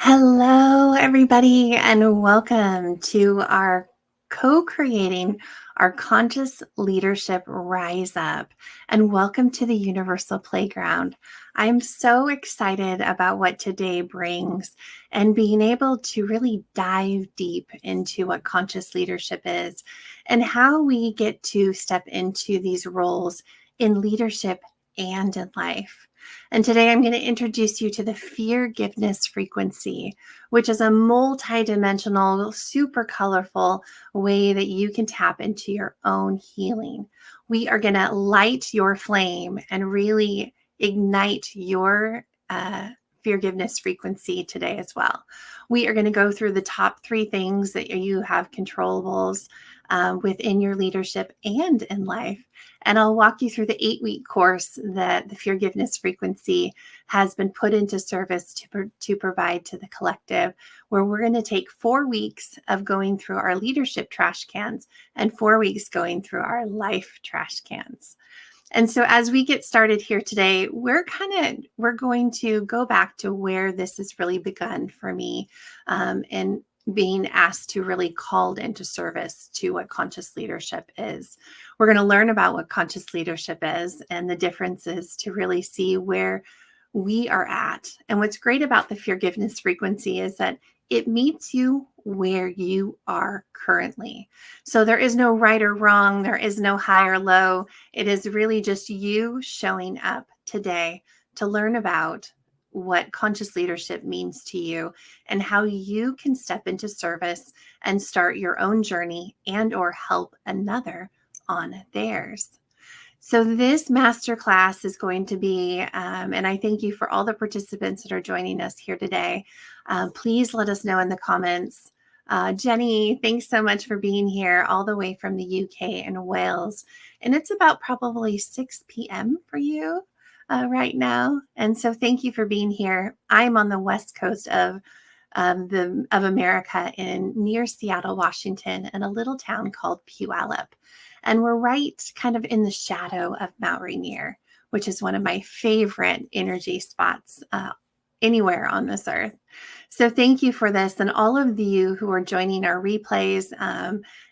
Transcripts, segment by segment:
Hello, everybody, and welcome to our co-creating our conscious leadership rise up. And welcome to the Universal Playground. I'm so excited about what today brings and being able to really dive deep into what conscious leadership is and how we get to step into these roles in leadership and in life. And today I'm going to introduce you to the forgiveness frequency, which is a multi-dimensional, super colorful way that you can tap into your own healing. We are going to light your flame and really ignite your forgiveness frequency today as well. We are going to go through the top 3 things that you have controllables within your leadership and in life. And I'll walk you through the 8-week course that the forgiveness frequency has been put into service to provide to the collective, where we're going to take 4 weeks of going through our leadership trash cans and 4 weeks going through our life trash cans. And so as we get started here today, we're going to go back to where this has really begun for me, and being asked to really called into service to what conscious leadership is. We're going to learn about what conscious leadership is and the differences to really see where we are at. And what's great about the forgiveness frequency is that it meets you where you are currently. So there is no right or wrong. There is no high or low. It is really just you showing up today to learn about what conscious leadership means to you and how you can step into service and start your own journey and or help another on theirs. So this masterclass is going to be, and I thank you for all the participants that are joining us here today. Please let us know in the comments. Jenny, thanks so much for being here all the way from the UK and Wales. And it's about probably 6 p.m. for you right now. And so thank you for being here. I'm on the West Coast of America near Seattle, Washington, in a little town called Puyallup. And we're right kind of in the shadow of Mount Rainier, which is one of my favorite energy spots anywhere on this earth. So thank you for this. And all of you who are joining our replays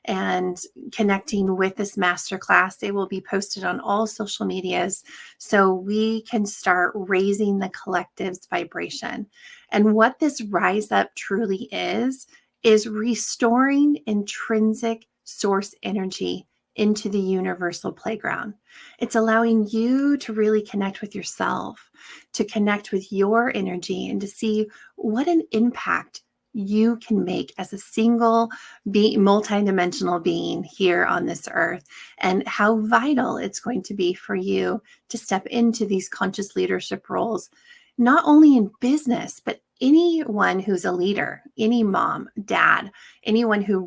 and connecting with this masterclass, they will be posted on all social medias so we can start raising the collective's vibration. And what this rise up truly is restoring intrinsic source energy into the universal playground. It's allowing you to really connect with yourself, to connect with your energy, and to see what an impact you can make as a single multidimensional being here on this earth, and how vital it's going to be for you to step into these conscious leadership roles, not only in business, but anyone who's a leader, any mom, dad, anyone who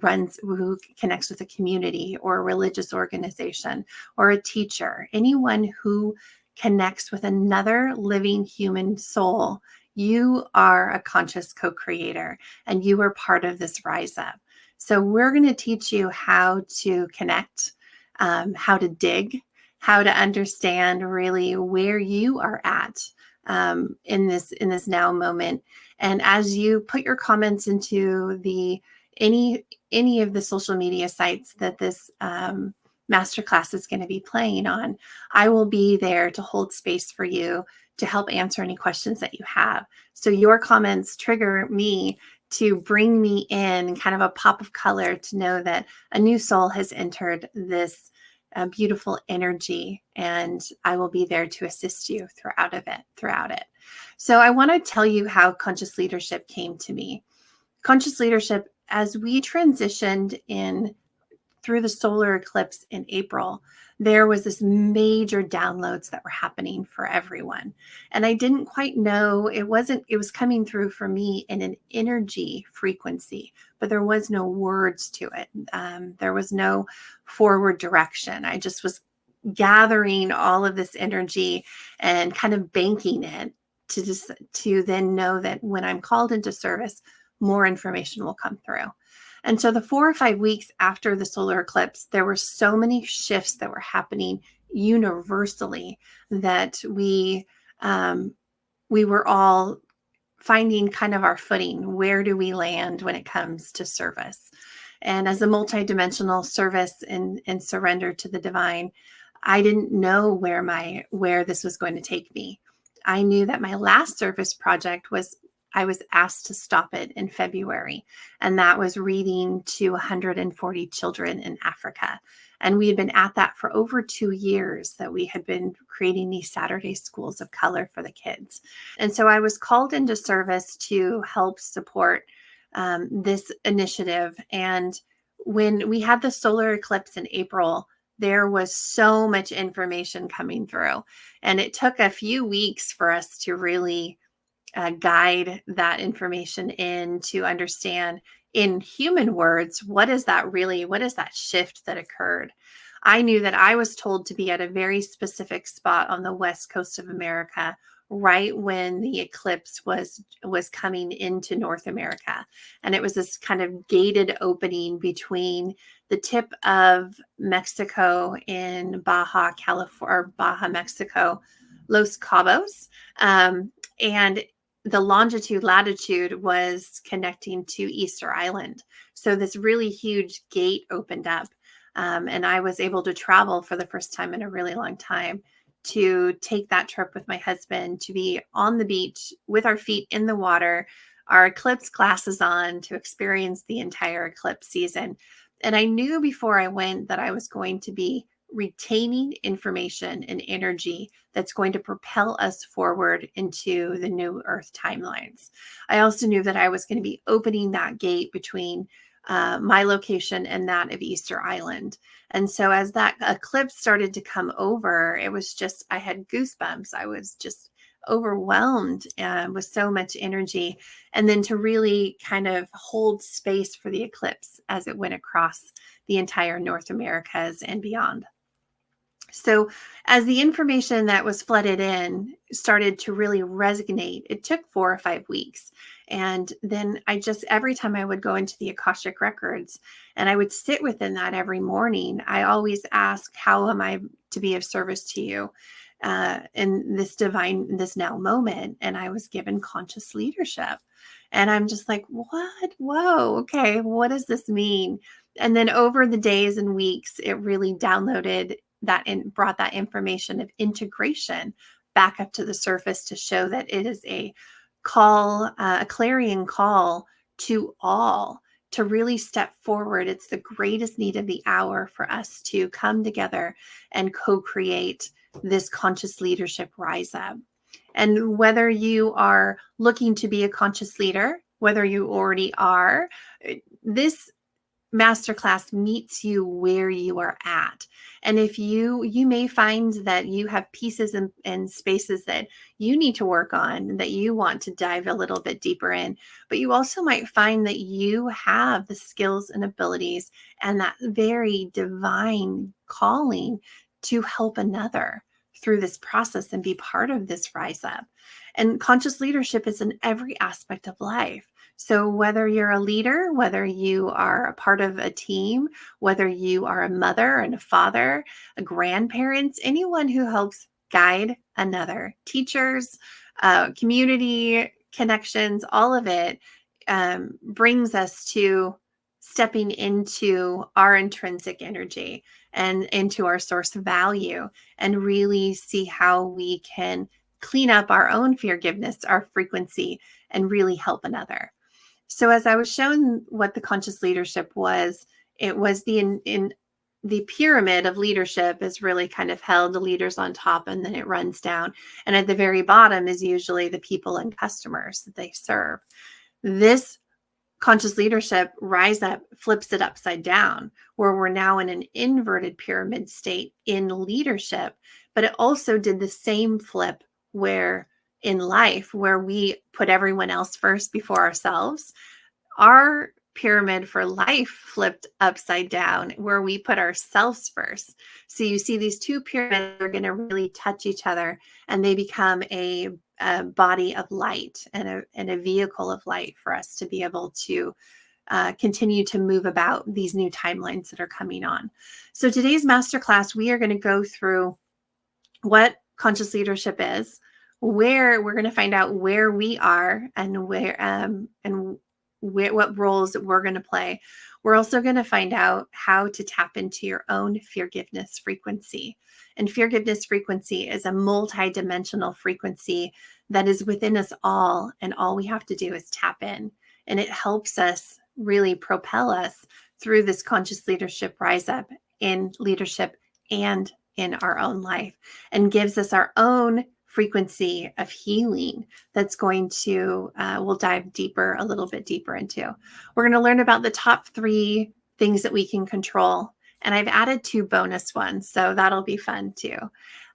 connects with a community or a religious organization or a teacher, anyone who connects with another living human soul. You are a conscious co-creator and you are part of this rise up. So we're going to teach you how to connect, how to dig, how to understand really where you are at in this now moment. And as you put your comments into any of the social media sites that this masterclass is going to be playing on, I will be there to hold space for you to help answer any questions that you have. So your comments trigger me to bring me in kind of a pop of color to know that a new soul has entered this beautiful energy, and I will be there to assist you throughout it. So I want to tell you how conscious leadership came to me. Conscious leadership, as we transitioned in through the solar eclipse in April, there was this major downloads that were happening for everyone. And I didn't quite know, it was coming through for me in an energy frequency, but there was no words to it. There was no forward direction. I just was gathering all of this energy and kind of banking it to then know that when I'm called into service, more information will come through. And so the 4 or 5 weeks after the solar eclipse, there were so many shifts that were happening universally that we were all finding kind of our footing. Where do we land when it comes to service? And as a multidimensional service and surrender to the divine, I didn't know where this was going to take me. I knew that my last service project I was asked to stop it in February, and that was reading to 140 children in Africa. And we had been at that for over 2 years, that we had been creating these Saturday schools of color for the kids. And so I was called into service to help support this initiative. And when we had the solar eclipse in April, there was so much information coming through. And it took a few weeks for us to really guide that information in, to understand in human words, what is that shift that occurred? I knew that I was told to be at a very specific spot on the west coast of America, right when the eclipse was coming into North America. And it was this kind of gated opening between the tip of Mexico in Baja, California, or Baja, Mexico, Los Cabos, and the latitude was connecting to Easter Island. So this really huge gate opened up, and I was able to travel for the first time in a really long time, to take that trip with my husband, to be on the beach with our feet in the water, our eclipse glasses on, to experience the entire eclipse season. And I knew before I went that I was going to be retaining information and energy that's going to propel us forward into the new Earth timelines. I also knew that I was going to be opening that gate between my location and that of Easter Island. And so as that eclipse started to come over, it was just, I had goosebumps. I was just overwhelmed with so much energy. And then to really kind of hold space for the eclipse as it went across the entire North Americas and beyond. So as the information that was flooded in started to really resonate, it took 4 or 5 weeks. And then every time I would go into the Akashic records and I would sit within that every morning, I always ask, how am I to be of service to you in this now moment? And I was given conscious leadership. And I'm just like, what? Whoa, okay, what does this mean? And then over the days and weeks, it really downloaded that and brought that information of integration back up to the surface, to show that it is a call, a clarion call to all to really step forward. It's the greatest need of the hour for us to come together and co-create this conscious leadership rise up. And whether you are looking to be a conscious leader, whether you already are, this masterclass meets you where you are at. And if you may find that you have pieces and spaces that you need to work on, that you want to dive a little bit deeper in, but you also might find that you have the skills and abilities and that very divine calling to help another through this process and be part of this rise up. And conscious leadership is in every aspect of life. So whether you're a leader, whether you are a part of a team, whether you are a mother and a father, a grandparent, anyone who helps guide another, teachers, community connections, all of it brings us to stepping into our intrinsic energy and into our source of value, and really see how we can clean up our own forgiveness, our frequency, and really help another. So as I was shown what the conscious leadership was, it was the pyramid of leadership is really kind of held, the leaders on top, and then it runs down. And at the very bottom is usually the people and customers that they serve. This conscious leadership rise up flips it upside down, where we're now in an inverted pyramid state in leadership. But it also did the same flip where in life, where we put everyone else first before ourselves. Our pyramid for life flipped upside down, where we put ourselves first. So you see these two pyramids are going to really touch each other, and they become a body of light and a vehicle of light for us to be able to continue to move about these new timelines that are coming on. So today's masterclass, we are going to go through what conscious leadership is, where we're going to find out where we are and what roles that we're going to play. We're also going to find out how to tap into your own forgiveness frequency. And forgiveness frequency is a multi-dimensional frequency that is within us all. And all we have to do is tap in. And it helps us really propel us through this conscious leadership rise up in leadership and in our own life, and gives us our own frequency of healing that's going to, we'll dive deeper, a little bit deeper into. We're going to learn about the top 3 things that we can control. And I've added 2 bonus ones, so that'll be fun too.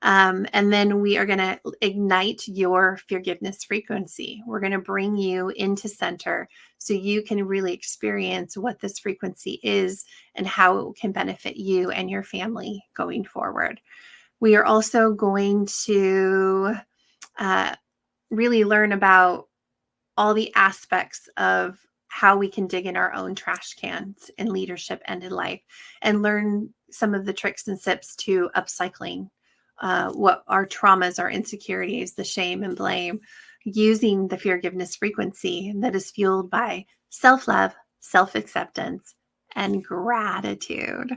And then we are going to ignite your forgiveness frequency. We're going to bring you into center so you can really experience what this frequency is and how it can benefit you and your family going forward. We are also going to really learn about all the aspects of how we can dig in our own trash cans in leadership and in life, and learn some of the tricks and tips to upcycling what our traumas, our insecurities, the shame and blame, using the forgiveness frequency that is fueled by self-love, self-acceptance, and gratitude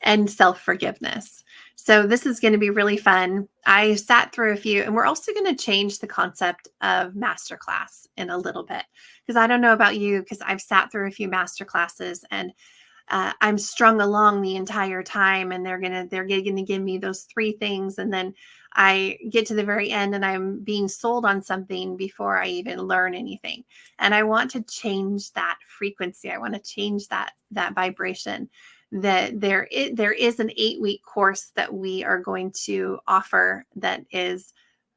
and self-forgiveness. So this is going to be really fun. I sat through a few, and we're also going to change the concept of masterclass in a little bit, because I don't know about you, because I've sat through a few masterclasses and I'm strung along the entire time, and they're gonna give me those 3 things, and then I get to the very end and I'm being sold on something before I even learn anything. And I want to change that frequency. I want to change that vibration. That there is an 8-week course that we are going to offer that is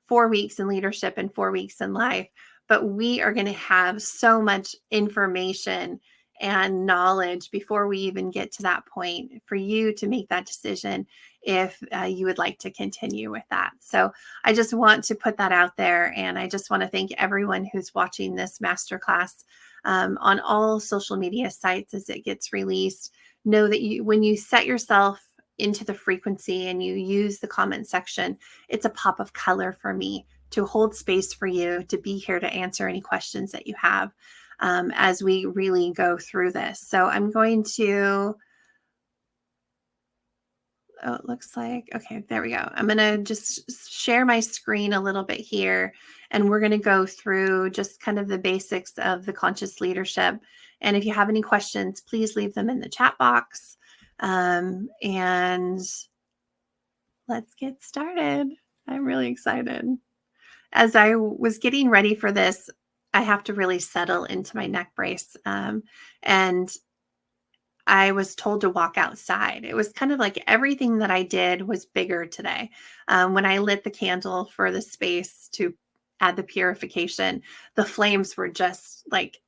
4 weeks in leadership and 4 weeks in life. But we are going to have so much information and knowledge before we even get to that point for you to make that decision if you would like to continue with that. So I just want to put that out there, and I just want to thank everyone who's watching this masterclass on all social media sites as it gets released. Know that when you set yourself into the frequency and you use the comment section, it's a pop of color for me to hold space for you, to be here to answer any questions that you have as we really go through this. So I'm going to, it looks like, okay, there we go. I'm going to just share my screen a little bit here, and we're going to go through just kind of the basics of the conscious leadership. And if you have any questions, please leave them in the chat box. And let's get started. I'm really excited. As I was getting ready for this, I have to really settle into my neck brace. And I was told to walk outside. It was kind of like everything that I did was bigger today. When I lit the candle for the space to add the purification, the flames were just like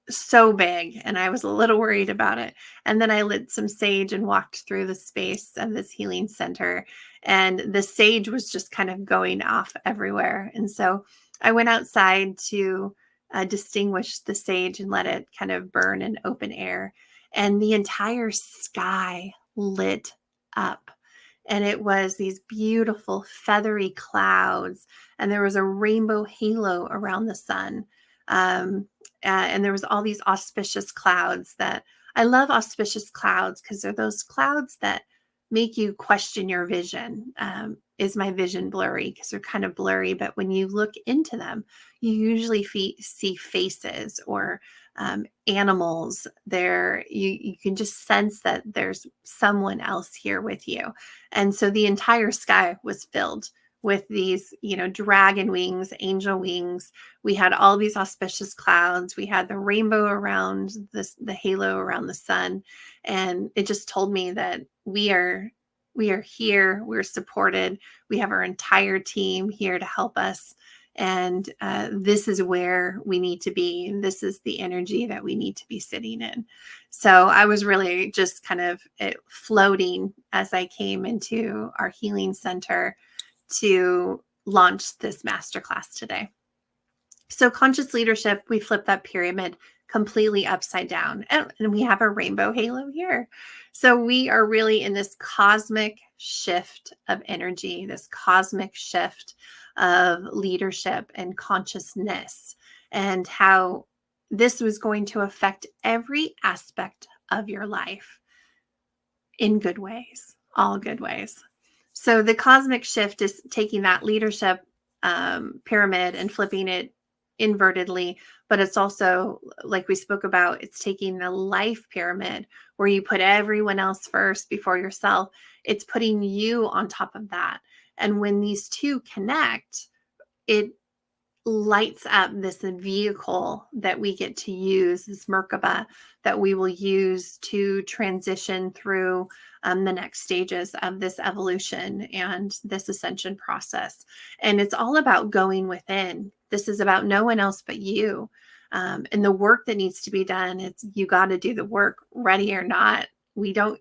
so big, and I was a little worried about it. And then I lit some sage and walked through the space of this healing center, and the sage was just kind of going off everywhere. And so I went outside to distinguish the sage and let it kind of burn in open air, and the entire sky lit up. And it was these beautiful feathery clouds, and there was a rainbow halo around the sun. And there was all these auspicious clouds that I love. Auspicious clouds because they're those clouds that make you question your vision. Is my vision blurry? Because they're kind of blurry, but when you look into them, you usually see faces or animals there. You can just sense that there's someone else here with you. And so the entire sky was filled with these, dragon wings, angel wings. We had all these auspicious clouds. We had the rainbow around the halo around the sun. And it just told me that we are here. We're supported. We have our entire team here to help us. And this is where we need to be. And this is the energy that we need to be sitting in. So I was really just kind of floating as I came into our healing center to launch this masterclass today. So conscious leadership, we flip that pyramid completely upside down, and we have a rainbow halo here. So we are really in this cosmic shift of energy, this cosmic shift of leadership and consciousness, and how this was going to affect every aspect of your life in good ways, all good ways. So the cosmic shift is taking that leadership pyramid and flipping it invertedly, but it's also, like we spoke about, it's taking the life pyramid where you put everyone else first before yourself. It's putting you on top of that. And when these two connect, it lights up this vehicle that we get to use, this Merkaba that we will use to transition through the next stages of this evolution and this ascension process. And it's all about going within. This is about no one else but you. And the work that needs to be done, it's you got to do the work, ready or not. We don't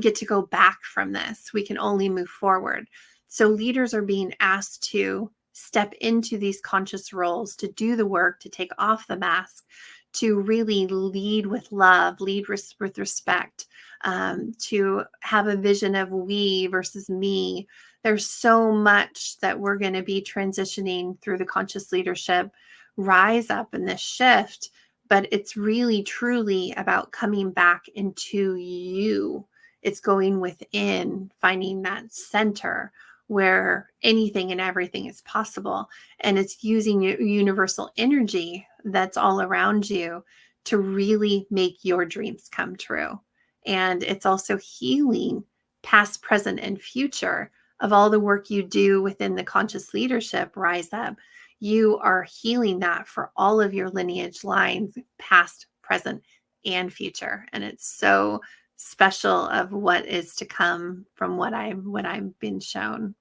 get to go back from this. We can only move forward. So leaders are being asked to step into these conscious roles, to do the work, to take off the mask, to really lead with love, lead with respect, to have a vision of we versus me. There's so much that we're going to be transitioning through the conscious leadership rise up in this shift, but it's really truly about coming back into you. It's going within, finding that center where anything and everything is possible. And it's using universal energy that's all around you to really make your dreams come true. And it's also healing past, present, and future of all the work you do within the conscious leadership rise up. You are healing that for all of your lineage lines, past, present, and future. And it's so special of what is to come from what I've been shown.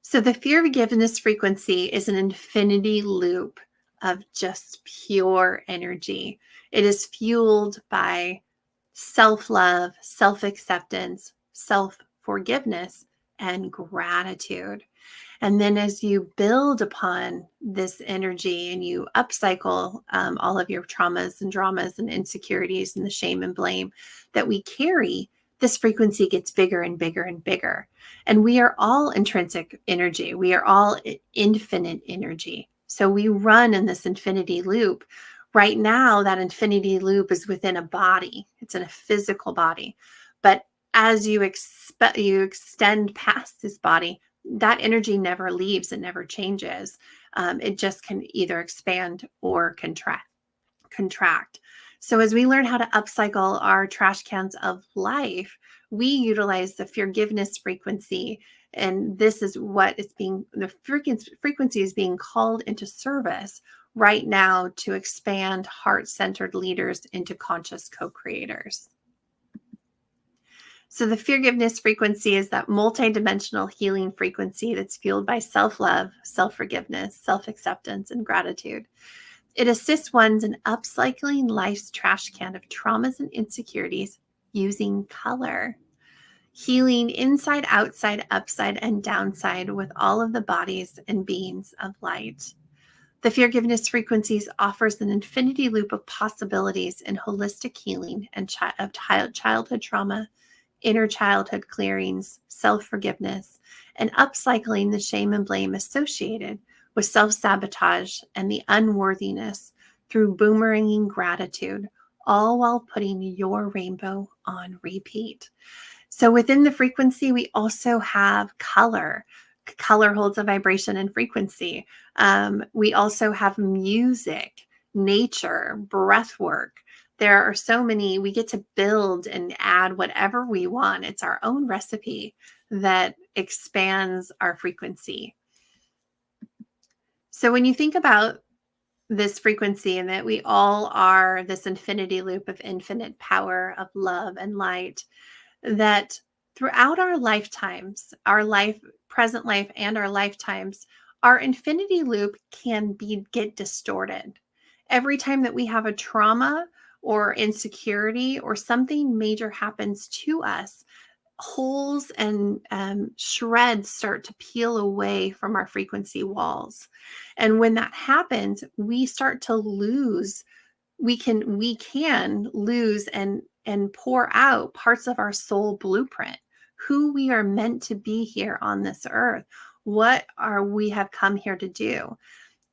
So the forgiveness frequency is an infinity loop of just pure energy. It is fueled by self-love, self-acceptance, self-forgiveness, and gratitude. And then as you build upon this energy and you upcycle all of your traumas and dramas and insecurities and the shame and blame that we carry, this frequency gets bigger and bigger and bigger. And we are all intrinsic energy. We are all infinite energy. So we run in this infinity loop. Right now, that infinity loop is within a body. It's in a physical body. But as you extend past this body, that energy never leaves. It never changes. It just can either expand or contract. So as we learn how to upcycle our trash cans of life, we utilize the forgiveness frequency. And this is what is the frequency is being called into service right now to expand heart-centered leaders into conscious co-creators. So the forgiveness frequency is that multidimensional healing frequency that's fueled by self-love, self-forgiveness, self-acceptance, and gratitude. It assists ones in upcycling life's trash can of traumas and insecurities using color, healing inside, outside, upside, and downside with all of the bodies and beings of light. The forgiveness frequencies offers an infinity loop of possibilities in holistic healing and of childhood trauma, inner childhood clearings, self-forgiveness, and upcycling the shame and blame associated with self-sabotage and the unworthiness through boomeranging gratitude, all while putting your rainbow on repeat. So within the frequency, we also have color. Color holds a vibration and frequency. We also have music, nature, breath work. There are so many, we get to build and add whatever we want. It's our own recipe that expands our frequency. So when you think about this frequency and that we all are this infinity loop of infinite power of love and light, that throughout our lifetimes, our life, present life, and our lifetimes, our infinity loop can get distorted. Every time that we have a trauma or insecurity or something major happens to us, holes and shreds start to peel away from our frequency walls. And when that happens, we start to lose. We can lose and pour out parts of our soul blueprint, who we are meant to be here on this earth. What are we have come here to do?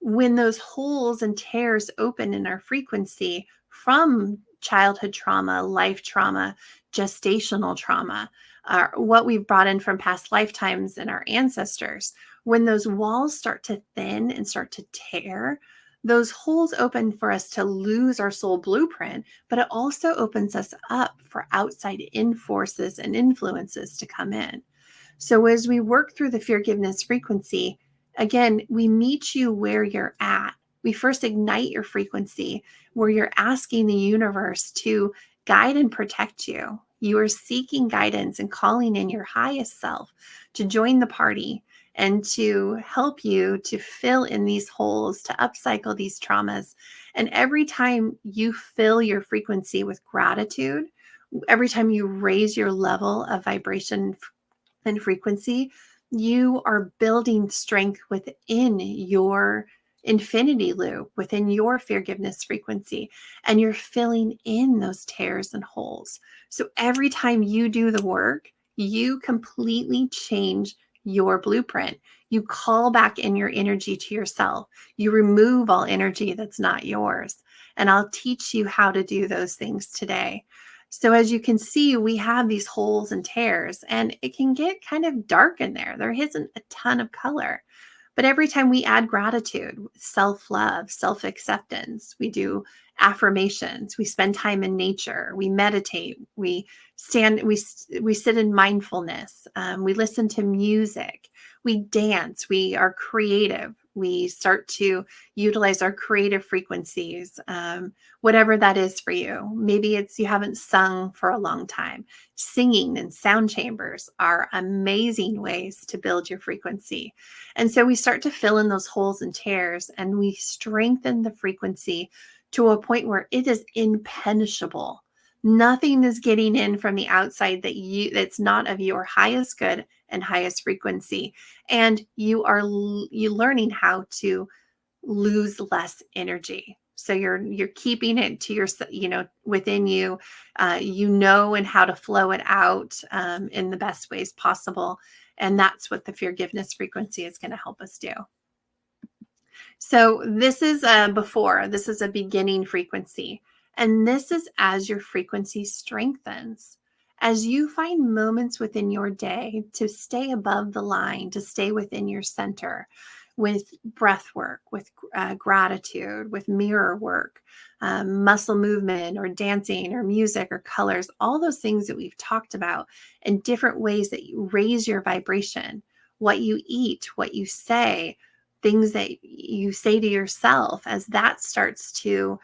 When those holes and tears open in our frequency from childhood trauma, life trauma, gestational trauma, what we've brought in from past lifetimes and our ancestors, when those walls start to thin and start to tear, those holes open for us to lose our soul blueprint, but it also opens us up for outside in forces and influences to come in. So as we work through the forgiveness frequency, again, we meet you where you're at. We first ignite your frequency where you're asking the universe to guide and protect you. You are seeking guidance and calling in your highest self to join the party and to help you to fill in these holes, to upcycle these traumas. And every time you fill your frequency with gratitude, every time you raise your level of vibration and frequency, you are building strength within your infinity loop, within your forgiveness frequency, and you're filling in those tears and holes. So every time you do the work, you completely change your blueprint. You call back in your energy to yourself. You remove all energy that's not yours. And I'll teach you how to do those things today. So as you can see, we have these holes and tears, and it can get kind of dark in there. There isn't a ton of color. But every time we add gratitude, self-love, self-acceptance, we do affirmations, we spend time in nature, we meditate, we sit in mindfulness, we listen to music, we dance, we are creative, we start to utilize our creative frequencies, whatever that is for you. Maybe it's you haven't sung for a long time. Singing and sound chambers are amazing ways to build your frequency. And so we start to fill in those holes and tears, and we strengthen the frequency to a point where it is impenetrable. Nothing is getting in from the outside that's not of your highest good and highest frequency. And you are learning how to lose less energy. So you're keeping it to your, within you, and how to flow it out in the best ways possible. And that's what the forgiveness frequency is going to help us do. So this is this is a beginning frequency. And this is as your frequency strengthens. As you find moments within your day to stay above the line, to stay within your center, with breath work, with gratitude, with mirror work, muscle movement or dancing or music or colors, all those things that we've talked about in different ways that you raise your vibration, what you eat, what you say, things that you say to yourself, as that starts to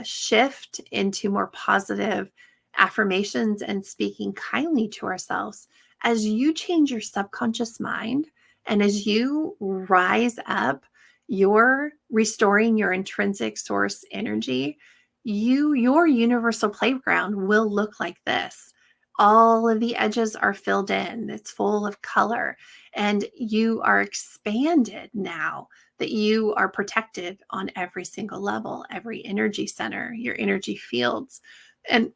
shift into more positive affirmations and speaking kindly to ourselves. As you change your subconscious mind, and as you rise up, you're restoring your intrinsic source energy, your universal playground will look like this. All of the edges are filled in. It's full of color. And you are expanded now that you are protected on every single level, every energy center, your energy fields. And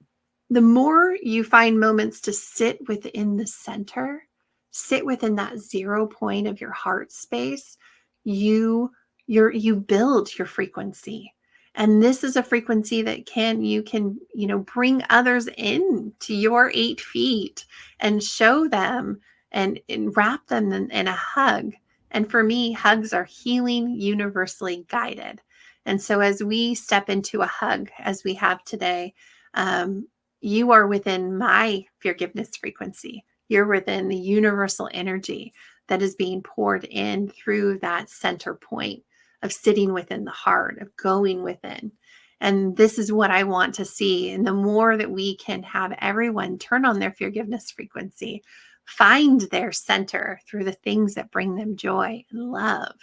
the more you find moments to sit within the center, sit within that 0 point of your heart space, you build your frequency. And this is a frequency that you can bring others in to your 8 feet and show them and wrap them in a hug. And for me, hugs are healing, universally guided. And so as we step into a hug, as we have today, you are within my forgiveness frequency. You're within the universal energy that is being poured in through that center point of sitting within the heart, of going within. And this is what I want to see. And the more that we can have everyone turn on their forgiveness frequency, find their center through the things that bring them joy and love,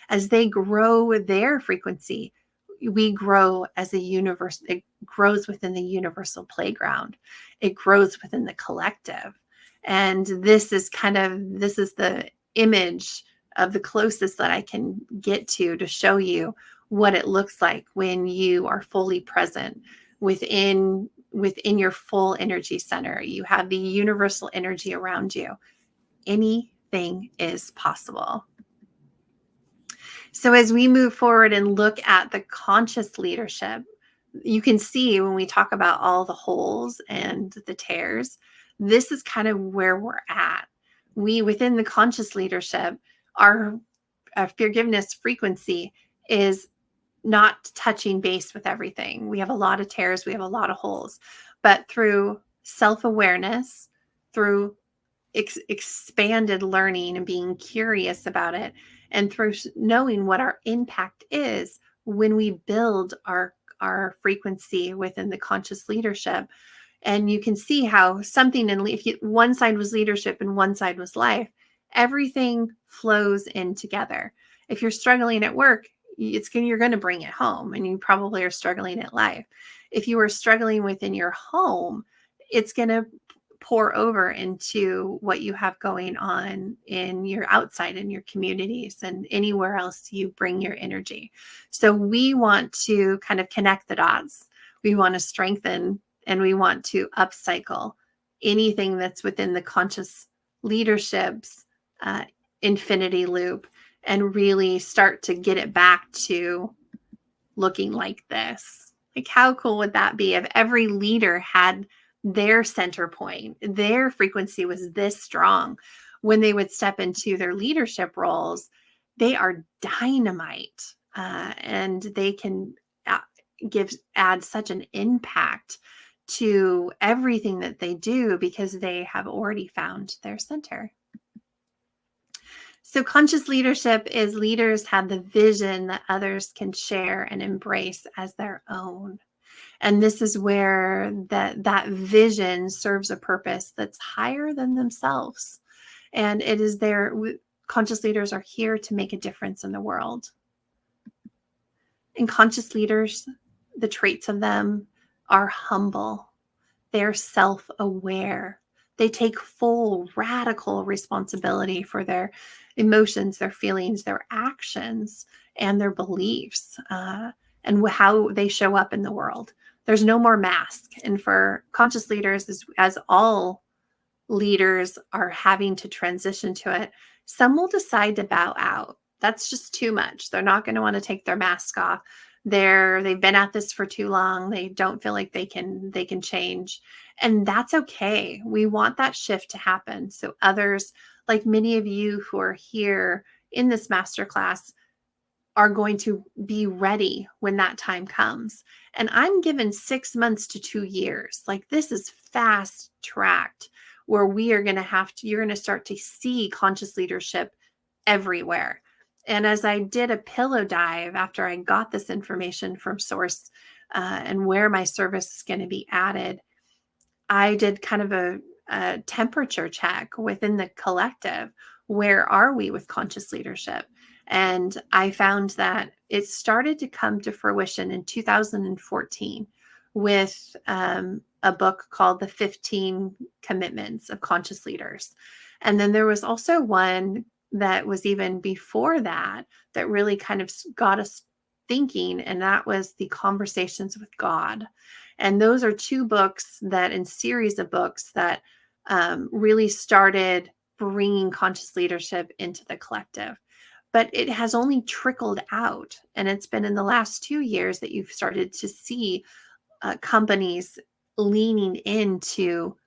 as they grow their frequency, we grow as a universe. It grows within the universal playground. It grows within the collective. And this is the image of the closest that I can get to show you what it looks like when you are fully present within within your full energy center. You have the universal energy around you. Anything is possible. So as we move forward and look at the conscious leadership, you can see when we talk about all the holes and the tears, this is kind of where we're at. We, within the conscious leadership, our forgiveness frequency is not touching base with everything. We have a lot of tears, we have a lot of holes, but through self-awareness, through expanded learning and being curious about it, and through knowing what our impact is when we build our frequency within the conscious leadership. And you can see how something one side was leadership and one side was life, everything flows in together. If you're struggling at work, you're going to bring it home, and you probably are struggling at life. If you are struggling within your home, it's going to pour over into what you have going on in your outside, in your communities, and anywhere else you bring your energy. So we want to kind of connect the dots. We want to strengthen, and we want to upcycle anything that's within the conscious leadership's infinity loop, and really start to get it back to looking like this. Like, how cool would that be if every leader had their center point, their frequency was this strong? When they would step into their leadership roles, they are dynamite, and they can add such an impact to everything that they do because they have already found their center. So conscious leadership is leaders have the vision that others can share and embrace as their own. And this is where that vision serves a purpose that's higher than themselves. And it is conscious leaders are here to make a difference in the world. And conscious leaders, the traits of them are humble. They're self-aware. They take full, radical responsibility for their emotions, their feelings, their actions, and their beliefs, and how they show up in the world. There's no more mask. And for conscious leaders, as all leaders are having to transition to it, some will decide to bow out. That's just too much. They're not going to want to take their mask off. They've been at this for too long. They don't feel like they can change. And that's okay. We want that shift to happen. So others, like many of you who are here in this masterclass, are going to be ready when that time comes. And I'm given 6 months to 2 years. Like, this is fast tracked, where you're going to start to see conscious leadership everywhere. And as I did a pillow dive after I got this information from Source, and where my service is going to be added, I did kind of a temperature check within the collective. Where are we with conscious leadership? And I found that it started to come to fruition in 2014 with a book called The 15 Commitments of Conscious Leaders. And then there was also one that was even before that really kind of got us thinking, and that was the Conversations with God. And those are 2 books in series of books that really started bringing conscious leadership into the collective. But it has only trickled out. And it's been in the last 2 years that you've started to see companies leaning into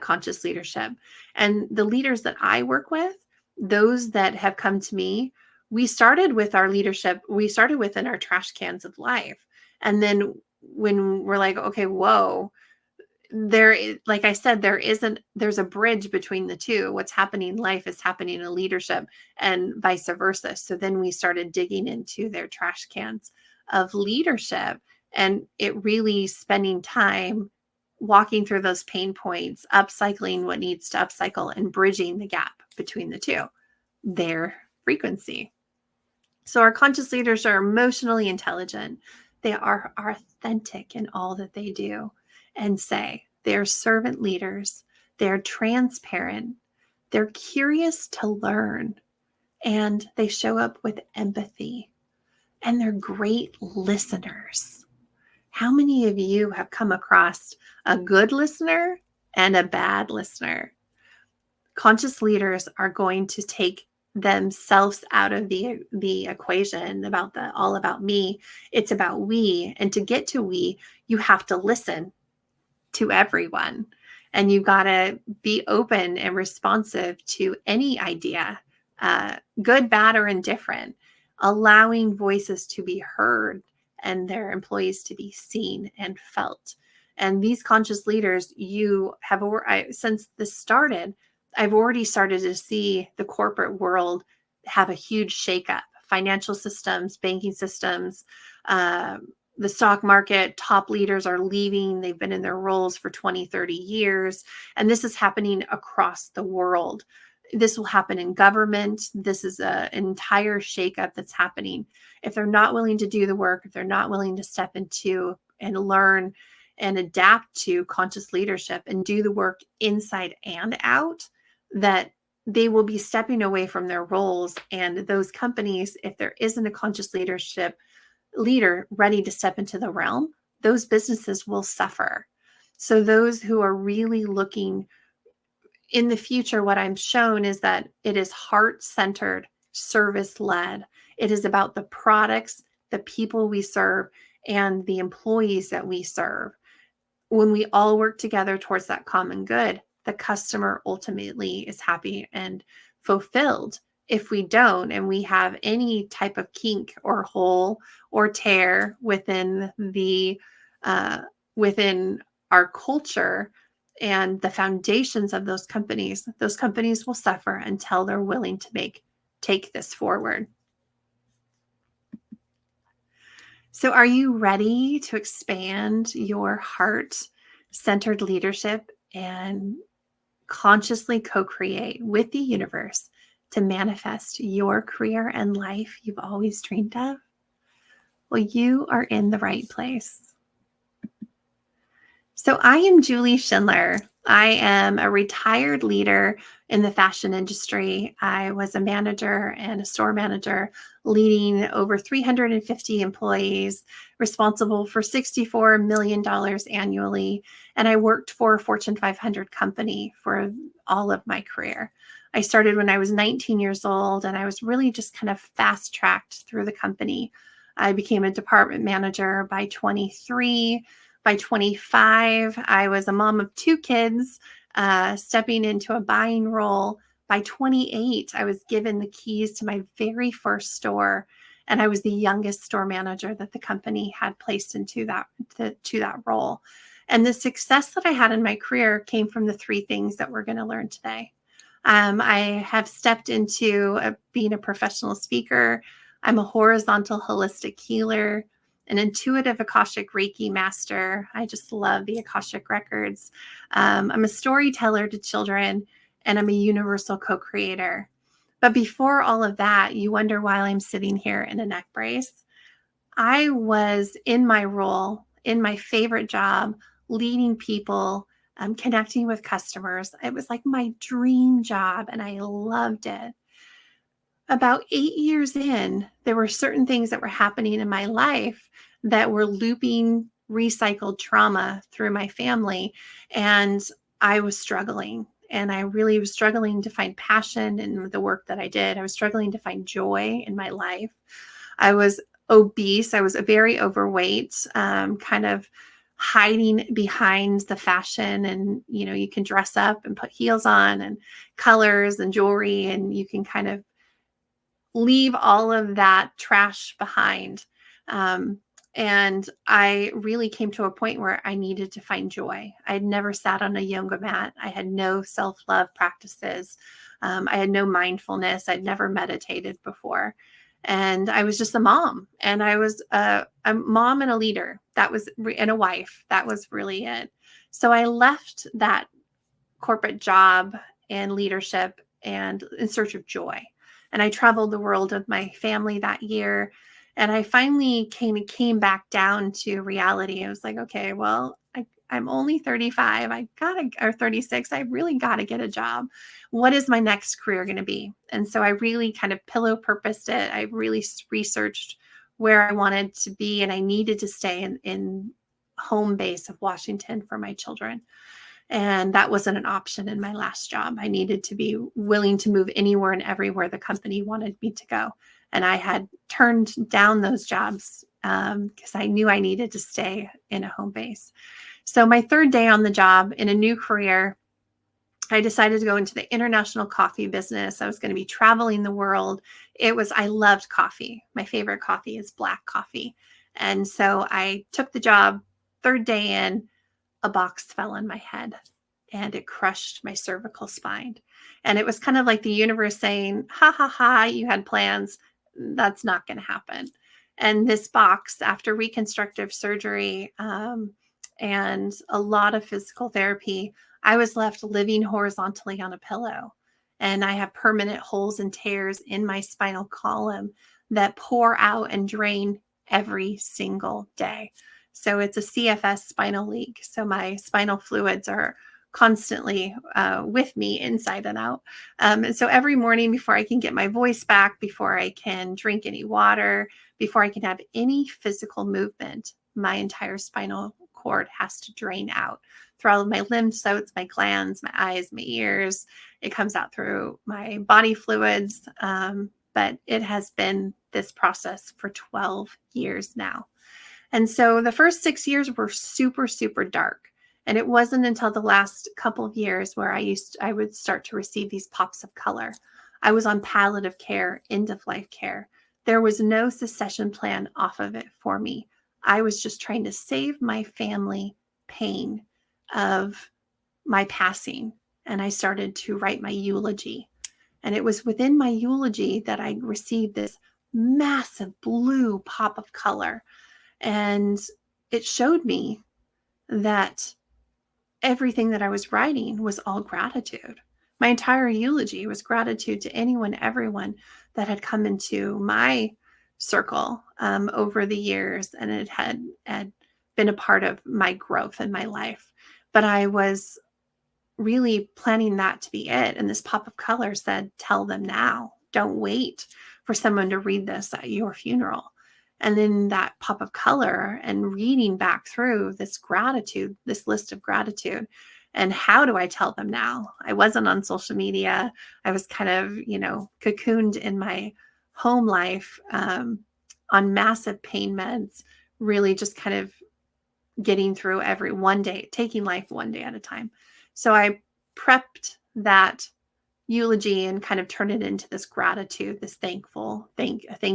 conscious leadership. And the leaders that I work with, those that have come to me, we started with our leadership. We started within our trash cans of life. And then when we're like, okay, whoa, like I said, there's a bridge between the two. What's happening in life is happening in leadership, and vice versa. So then we started digging into their trash cans of leadership, and it really spending time walking through those pain points, upcycling what needs to upcycle, and bridging the gap between the two, their frequency. So our conscious leaders are emotionally intelligent. They are authentic in all that they do and say. They're servant leaders. They're transparent. They're curious to learn. And they show up with empathy. And they're great listeners. How many of you have come across a good listener and a bad listener? Conscious leaders are going to take themselves out of the equation about the all about me. It's about we. And to get to we, you have to listen to everyone. And you got to be open and responsive to any idea, good, bad, or indifferent, allowing voices to be heard and their employees to be seen and felt. And these conscious leaders, you have, since this started, I've already started to see the corporate world have a huge shakeup. Financial systems, banking systems, the stock market, top leaders are leaving. They've been in their roles for 20, 30 years. And this is happening across the world. This will happen in government. This is an entire shakeup that's happening. If they're not willing to do the work, if they're not willing to step into and learn and adapt to conscious leadership and do the work inside and out, that they will be stepping away from their roles. And those companies, if there isn't a conscious leader ready to step into the realm, those businesses will suffer. So those who are really looking in the future, what I'm shown is that it is heart-centered, service-led. It is about the products, the people we serve, and the employees that we serve. When we all work together towards that common good, the customer ultimately is happy and fulfilled. If we don't, and we have any type of kink or hole or tear within within our culture and the foundations of those companies will suffer until they're willing to take this forward. So are you ready to expand your heart-centered leadership and consciously co-create with the universe to manifest your career and life you've always dreamed of? Well, you are in the right place. So I am Julie Schindler. I am a retired leader in the fashion industry. I was a manager and a store manager, leading over 350 employees, responsible for $64 million annually. And I worked for a Fortune 500 company for all of my career. I started when I was 19 years old, and I was really just kind of fast-tracked through the company. I became a department manager by 23. By 25, I was a mom of 2 kids, stepping into a buying role. By 28, I was given the keys to my very first store, and I was the youngest store manager that the company had placed into that role. And the success that I had in my career came from the 3 things that we're going to learn today. I have stepped into being a professional speaker. I'm a horizontal holistic healer, an intuitive Akashic Reiki master. I just love the Akashic records. I'm a storyteller to children, and I'm a universal co-creator. But before all of that, you wonder why I'm sitting here in a neck brace. I was in my role, in my favorite job, leading people, connecting with customers. It was like my dream job, and I loved it. About 8 years in, there were certain things that were happening in my life that were looping recycled trauma through my family. And I was struggling. And I really was struggling to find passion in the work that I did. I was struggling to find joy in my life. I was obese. I was very overweight, kind of hiding behind the fashion. And, you can dress up and put heels on and colors and jewelry, and you can kind of leave all of that trash behind. And I really came to a point where I needed to find joy. I had never sat on a yoga mat. I had no self-love practices. I had no mindfulness. I'd never meditated before. And I was just a mom. And I was a mom and a leader. And a wife. That was really it. So I left that corporate job and leadership and in search of joy. And I traveled the world with my family that year. And I finally came back down to reality. I was like, okay, well, I'm only 35. Or 36. I really got to get a job. What is my next career going to be? And so I really kind of pillow purposed it. I really researched where I wanted to be, and I needed to stay in home base of Washington for my children. And that wasn't an option in my last job. I needed to be willing to move anywhere and everywhere the company wanted me to go. And I had turned down those jobs because I knew I needed to stay in a home base. So my third day on the job in a new career, I decided to go into the international coffee business. I was going to be traveling the world. I loved coffee. My favorite coffee is black coffee. And so I took the job. Third day in, a box fell on my head and it crushed my cervical spine. And it was kind of like the universe saying, ha, ha, ha, you had plans. That's not going to happen. And this box, after reconstructive surgery and a lot of physical therapy, I was left living horizontally on a pillow. And I have permanent holes and tears in my spinal column that pour out and drain every single day. So it's a CFS spinal leak. So my spinal fluids are constantly with me inside and out. And so every morning before I can get my voice back, before I can drink any water, before I can have any physical movement, my entire spinal cord has to drain out through all of my lymph nodes, my glands, my eyes, my ears. It comes out through my body fluids. But it has been this process for 12 years now. And so the first 6 years were super, super dark. And it wasn't until the last couple of years where I would start to receive these pops of color. I was on palliative care, end of life care. There was no succession plan off of it for me. I was just trying to save my family pain of my passing. And I started to write my eulogy. And it was within my eulogy that I received this massive blue pop of color. And it showed me that everything that I was writing was all gratitude. My entire eulogy was gratitude to anyone, everyone that had come into my circle over the years, and it had been a part of my growth in my life. But I was really planning that to be it. And this pop of color said, tell them now. Don't wait for someone to read this at your funeral. And then that pop of color and reading back through this gratitude, this list of gratitude. And how do I tell them now? I wasn't on social media. I was kind of, cocooned in my home life on massive pain meds, really just kind of getting through one day, taking life one day at a time. So I prepped that eulogy and kind of turned it into this gratitude, this thank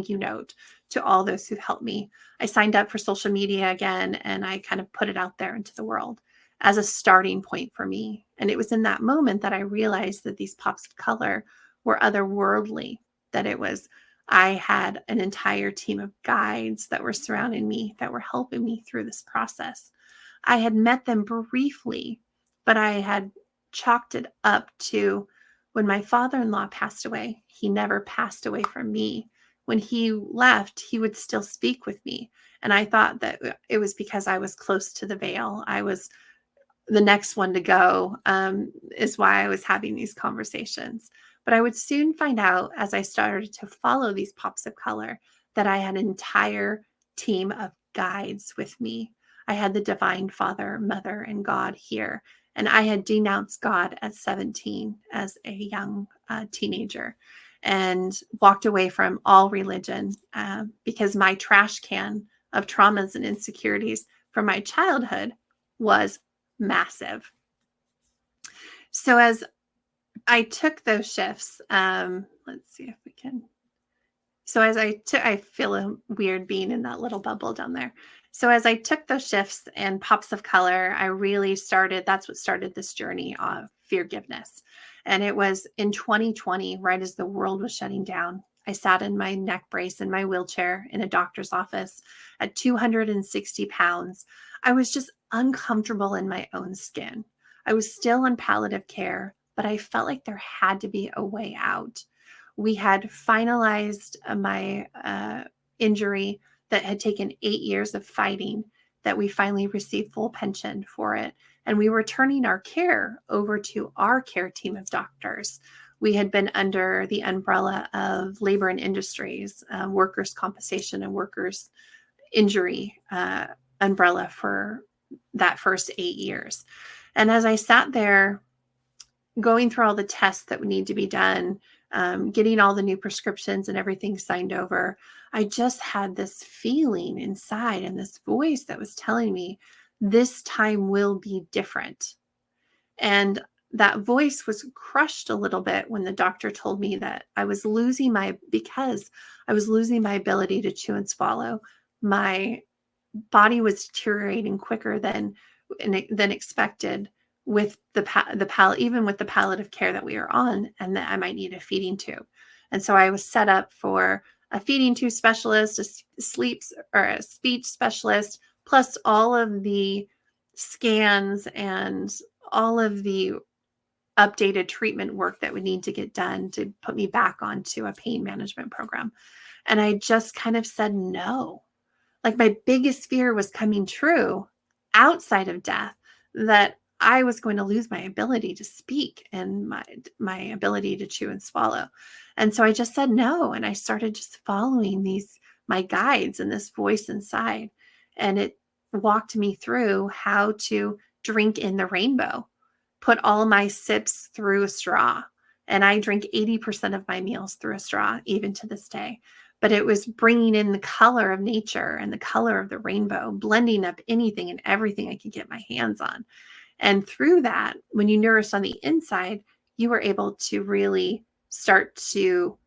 you note to all those who helped me. I signed up for social media again, and I kind of put it out there into the world as a starting point for me. And it was in that moment that I realized that these pops of color were otherworldly, that I had an entire team of guides that were surrounding me, that were helping me through this process. I had met them briefly, but I had chalked it up to when my father-in-law passed away. He never passed away from me. When he left, he would still speak with me. And I thought that it was because I was close to the veil. I was the next one to go, is why I was having these conversations. But I would soon find out, as I started to follow these pops of color, that I had an entire team of guides with me. I had the Divine Father, Mother, and God here. And I had denounced God at 17 as a young teenager and walked away from all religion because my trash can of traumas and insecurities from my childhood was massive. So as I took those shifts, let's see if we can. So as I feel a weird being in that little bubble down there. So as I took those shifts and pops of color, I really that's what started this journey of forgiveness. And it was in 2020, right as the world was shutting down. I sat in my neck brace in my wheelchair in a doctor's office at 260 pounds. I was just uncomfortable in my own skin. I was still on palliative care, but I felt like there had to be a way out. We had finalized my injury that had taken 8 years of fighting, that we finally received full pension for it. And we were turning our care over to our care team of doctors. We had been under the umbrella of labor and industries, workers' compensation and workers' injury umbrella for that first 8 years. And as I sat there going through all the tests that would need to be done, getting all the new prescriptions and everything signed over, I just had this feeling inside and this voice that was telling me this time will be different. And that voice was crushed a little bit when the doctor told me that I was losing because I was losing my ability to chew and swallow. My body was deteriorating quicker than expected with even with the palliative care that we were on, and that I might need a feeding tube. And so I was set up for a feeding tube specialist, a speech specialist, plus all of the scans and all of the updated treatment work that would need to get done to put me back onto a pain management program. And I just kind of said no. Like, my biggest fear was coming true outside of death, that I was going to lose my ability to speak and my ability to chew and swallow. And so I just said no. And I started just following my guides and this voice inside. And it walked me through how to drink in the rainbow, put all my sips through a straw. And I drink 80% of my meals through a straw, even to this day. But it was bringing in the color of nature and the color of the rainbow, blending up anything and everything I could get my hands on. And through that, when you nourish on the inside, you were able to really start to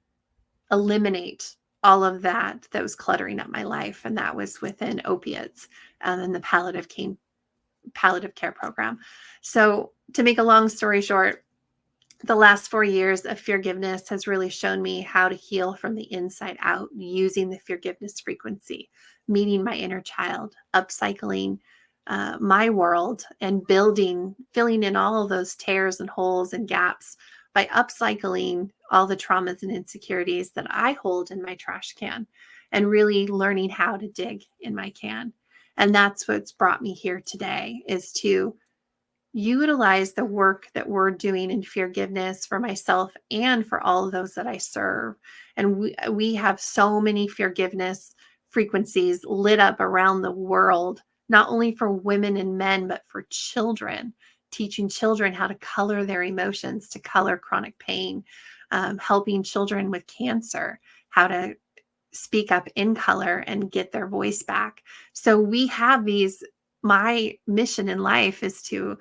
eliminate all of that was cluttering up my life. And that was within opiates and the palliative care program. So to make a long story short, the last 4 years of forgiveness has really shown me how to heal from the inside out using the forgiveness frequency, meeting my inner child, upcycling my world, and filling in all of those tears and holes and gaps by upcycling all the traumas and insecurities that I hold in my trash can, and really learning how to dig in my can. And that's what's brought me here today, is to utilize the work that we're doing in forgiveness for myself and for all of those that I serve. And we have so many forgiveness frequencies lit up around the world, not only for women and men, but for children, teaching children how to color their emotions, to color chronic pain, helping children with cancer, how to speak up in color and get their voice back. So we have my mission in life is to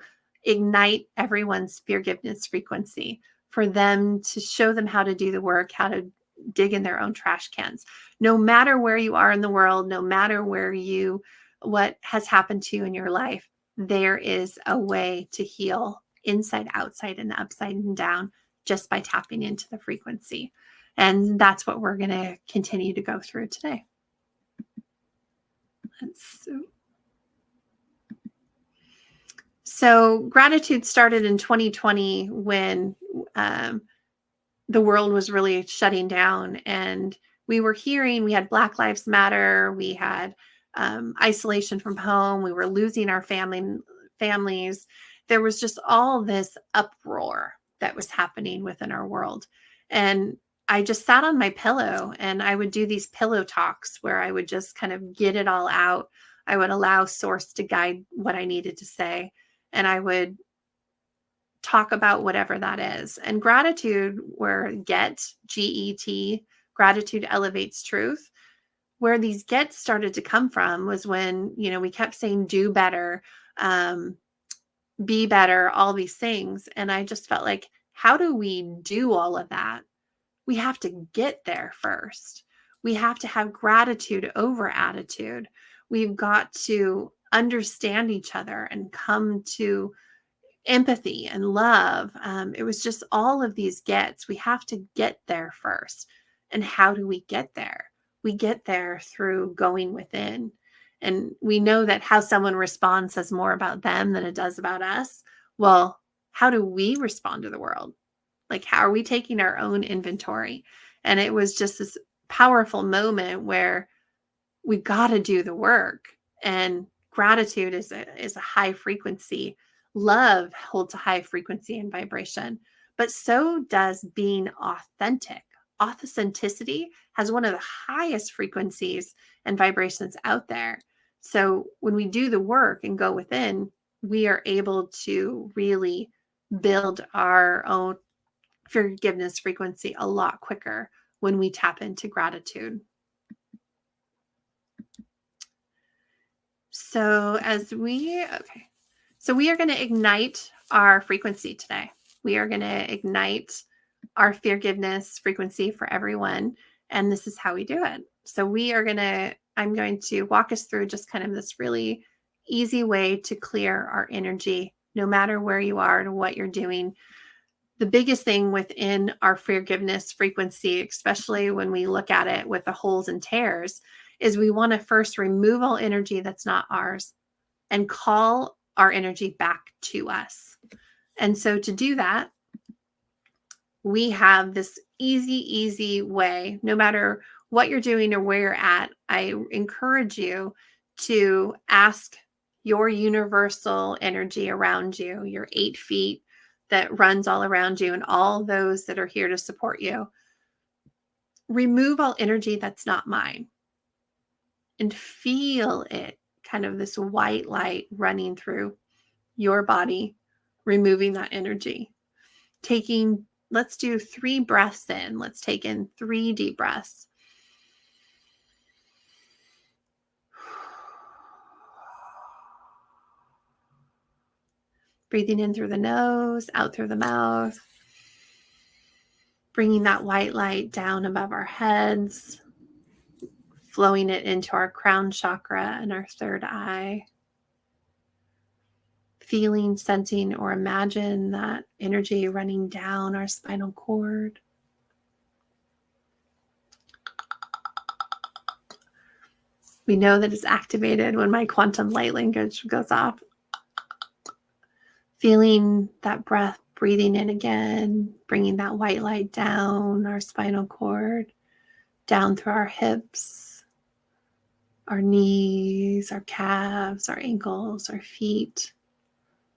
ignite everyone's forgiveness frequency, for them to show them how to do the work, how to dig in their own trash cans. No matter where you are in the world, no matter what has happened to you in your life, there is a way to heal inside, outside, and upside and down, just by tapping into the frequency. And that's what we're going to continue to go through today. So gratitude started in 2020 when the world was really shutting down, and we had Black Lives Matter, we had isolation from home, we were losing our families. There was just all this uproar that was happening within our world. And I just sat on my pillow, and I would do these pillow talks where I would just kind of get it all out. I would allow source to guide what I needed to say, and I would talk about whatever that is. And gratitude, where GET, gratitude elevates truth, where these gets started to come from was when, we kept saying do better, be better, all these things. And I just felt like, how do we do all of that? We have to get there first. We have to have gratitude over attitude. We've got to understand each other and come to empathy and love. It was just all of these gets. We have to get there first. And how do we get there? We get there through going within. And we know that how someone responds says more about them than it does about us. Well, how do we respond to the world? Like, how are we taking our own inventory? And it was just this powerful moment where we got to do the work. And gratitude is a high frequency. Love holds a high frequency and vibration, but so does being authentic. Authenticity has one of the highest frequencies and vibrations out there. So when we do the work and go within, we are able to really build our own forgiveness frequency a lot quicker when we tap into gratitude. So we are going to ignite our frequency today. We are going to ignite our forgiveness frequency for everyone. And this is how we do it. So I'm going to walk us through just kind of this really easy way to clear our energy, no matter where you are and what you're doing. The biggest thing within our forgiveness frequency, especially when we look at it with the holes and tears, is we want to first remove all energy that's not ours and call our energy back to us. And so to do that, we have this easy way. No matter what you're doing or where you're at, I encourage you to ask your universal energy around you, your 8 feet that runs all around you, and all those that are here to support you. Remove all energy that's not mine and feel it, kind of this white light running through your body, removing that energy. Let's do 3 breaths in. Let's take in 3 deep breaths. Breathing in through the nose, out through the mouth. Bringing that white light down above our heads, flowing it into our crown chakra and our third eye. Feeling, sensing, or imagine that energy running down our spinal cord. We know that it's activated when my quantum light language goes off. Feeling that breath, breathing in again, bringing that white light down our spinal cord, down through our hips, our knees, our calves, our ankles, our feet,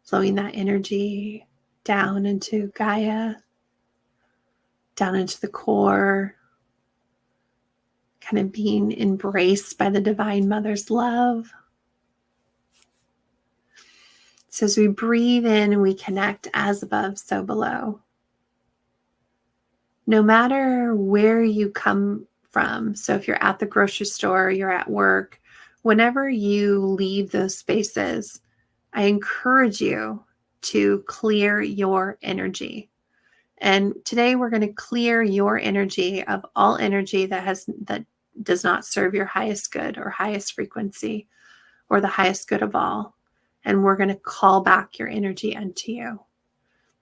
flowing that energy down into Gaia, down into the core, kind of being embraced by the Divine Mother's love. So as we breathe in and we connect as above, so below. No matter where you come from, so if you're at the grocery store, you're at work, whenever you leave those spaces, I encourage you to clear your energy. And today we're going to clear your energy of all energy that does not serve your highest good or highest frequency or the highest good of all. And we're going to call back your energy unto you.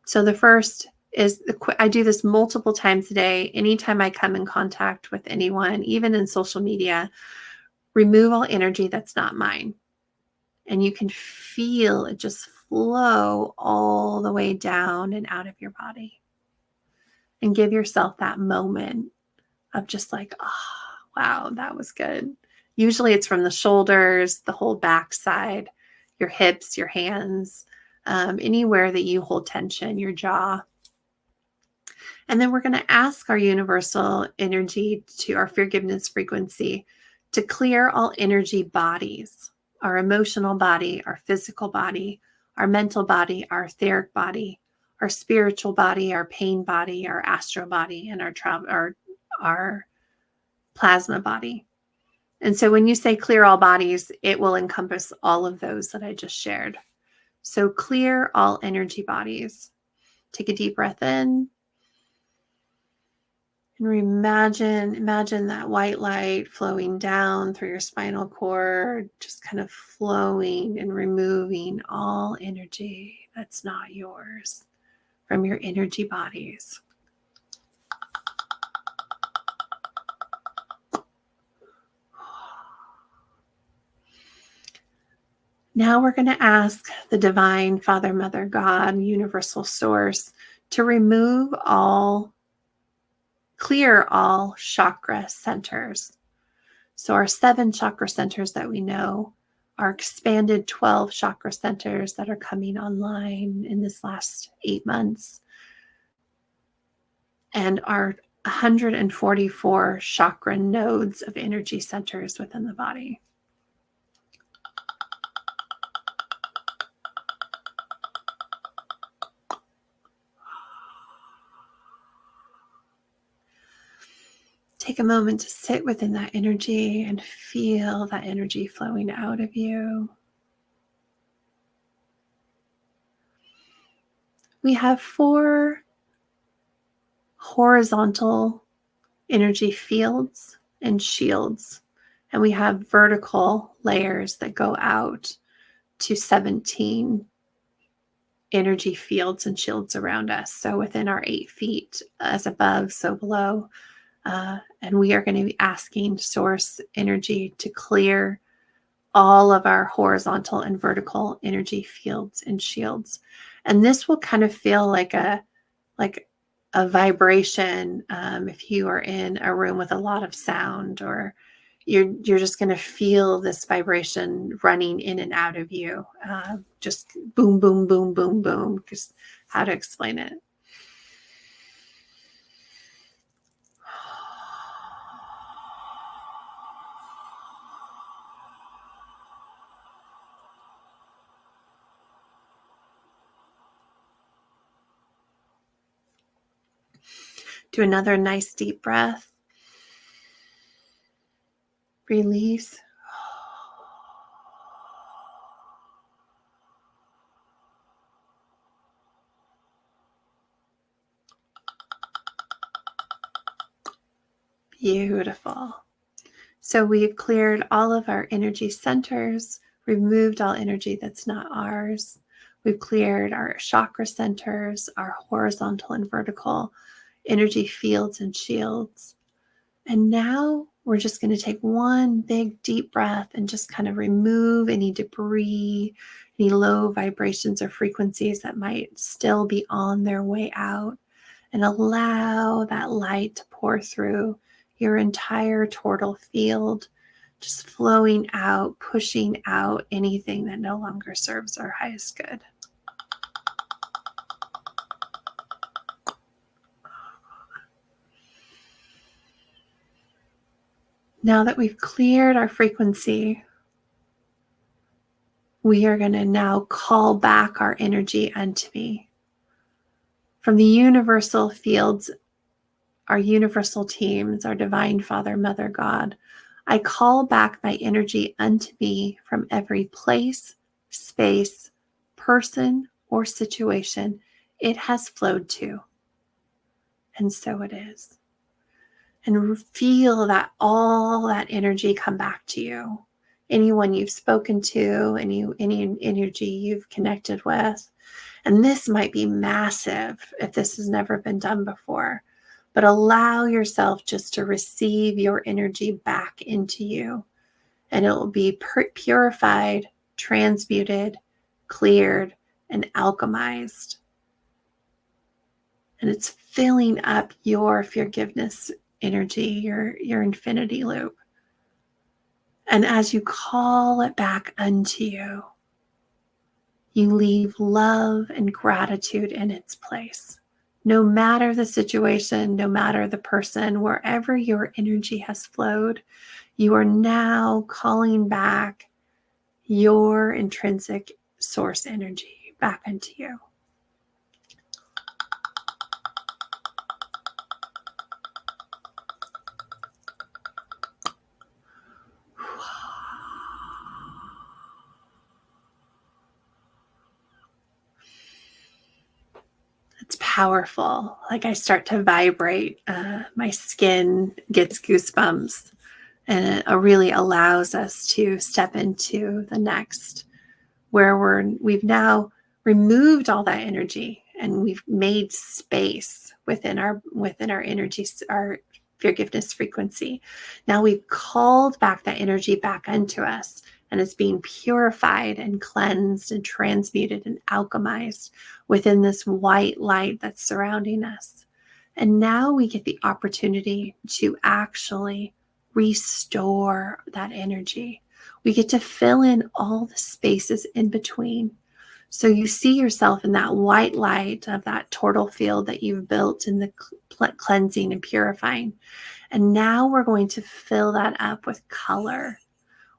So the first is, I do this multiple times a day. Anytime I come in contact with anyone, even in social media, remove all energy that's not mine. And you can feel it just flow all the way down and out of your body. And give yourself that moment of just like, oh, wow, that was good. Usually it's from the shoulders, the whole back side, your hips, your hands, anywhere that you hold tension, your jaw. And then we're going to ask our universal energy, to our forgiveness frequency, to clear all energy bodies, our emotional body, our physical body, our mental body, our etheric body, our spiritual body, our pain body, our astral body, and our plasma body. And so when you say clear all bodies, it will encompass all of those that I just shared. So clear all energy bodies. Take a deep breath in. And imagine that white light flowing down through your spinal cord, just kind of flowing and removing all energy that's not yours from your energy bodies. Now we're going to ask the Divine Father, Mother, God, Universal Source to clear all chakra centers. So our 7 chakra centers that we know, our expanded 12 chakra centers that are coming online in this last 8 months, and our 144 chakra nodes of energy centers within the body. take a moment to sit within that energy and feel that energy flowing out of you. We have 4 horizontal energy fields and shields, and we have vertical layers that go out to 17 energy fields and shields around us. So within our 8 feet, as above, so below. And we are going to be asking source energy to clear all of our horizontal and vertical energy fields and shields. And this will kind of feel like a vibration if you are in a room with a lot of sound, or you're just going to feel this vibration running in and out of you. Just boom, boom, boom, boom, boom. Just how to explain it. Do another nice deep breath. Release. Beautiful. So we've cleared all of our energy centers, removed all energy that's not ours. We've cleared our chakra centers, our horizontal and vertical energy fields and shields. And now we're just going to take one big deep breath and just kind of remove any debris, any low vibrations or frequencies that might still be on their way out, and allow that light to pour through your entire total field, just flowing out, pushing out anything that no longer serves our highest good. Now that we've cleared our frequency, we are going to now call back our energy unto me. From the universal fields, our universal teams, our divine Father, Mother, God, I call back my energy unto me from every place, space, person, or situation it has flowed to. And so it is. And feel that all that energy come back to you. Anyone you've spoken to, any energy you've connected with. And this might be massive if this has never been done before. But allow yourself just to receive your energy back into you. And it will be purified, transmuted, cleared, and alchemized. And it's filling up your forgiveness energy, your infinity loop. And as you call it back unto you, you leave love and gratitude in its place. No matter the situation, no matter the person, wherever your energy has flowed, you are now calling back your intrinsic source energy back into you. It's powerful. Like I start to vibrate. My skin gets goosebumps, and it really allows us to step into the next, where we've now removed all that energy and we've made space within our energy, our forgiveness frequency. Now we've called back that energy back into us, and it's being purified and cleansed and transmuted and alchemized within this white light that's surrounding us. And now we get the opportunity to actually restore that energy. We get to fill in all the spaces in between. So you see yourself in that white light of that total field that you've built in the cleansing and purifying. And now we're going to fill that up with color.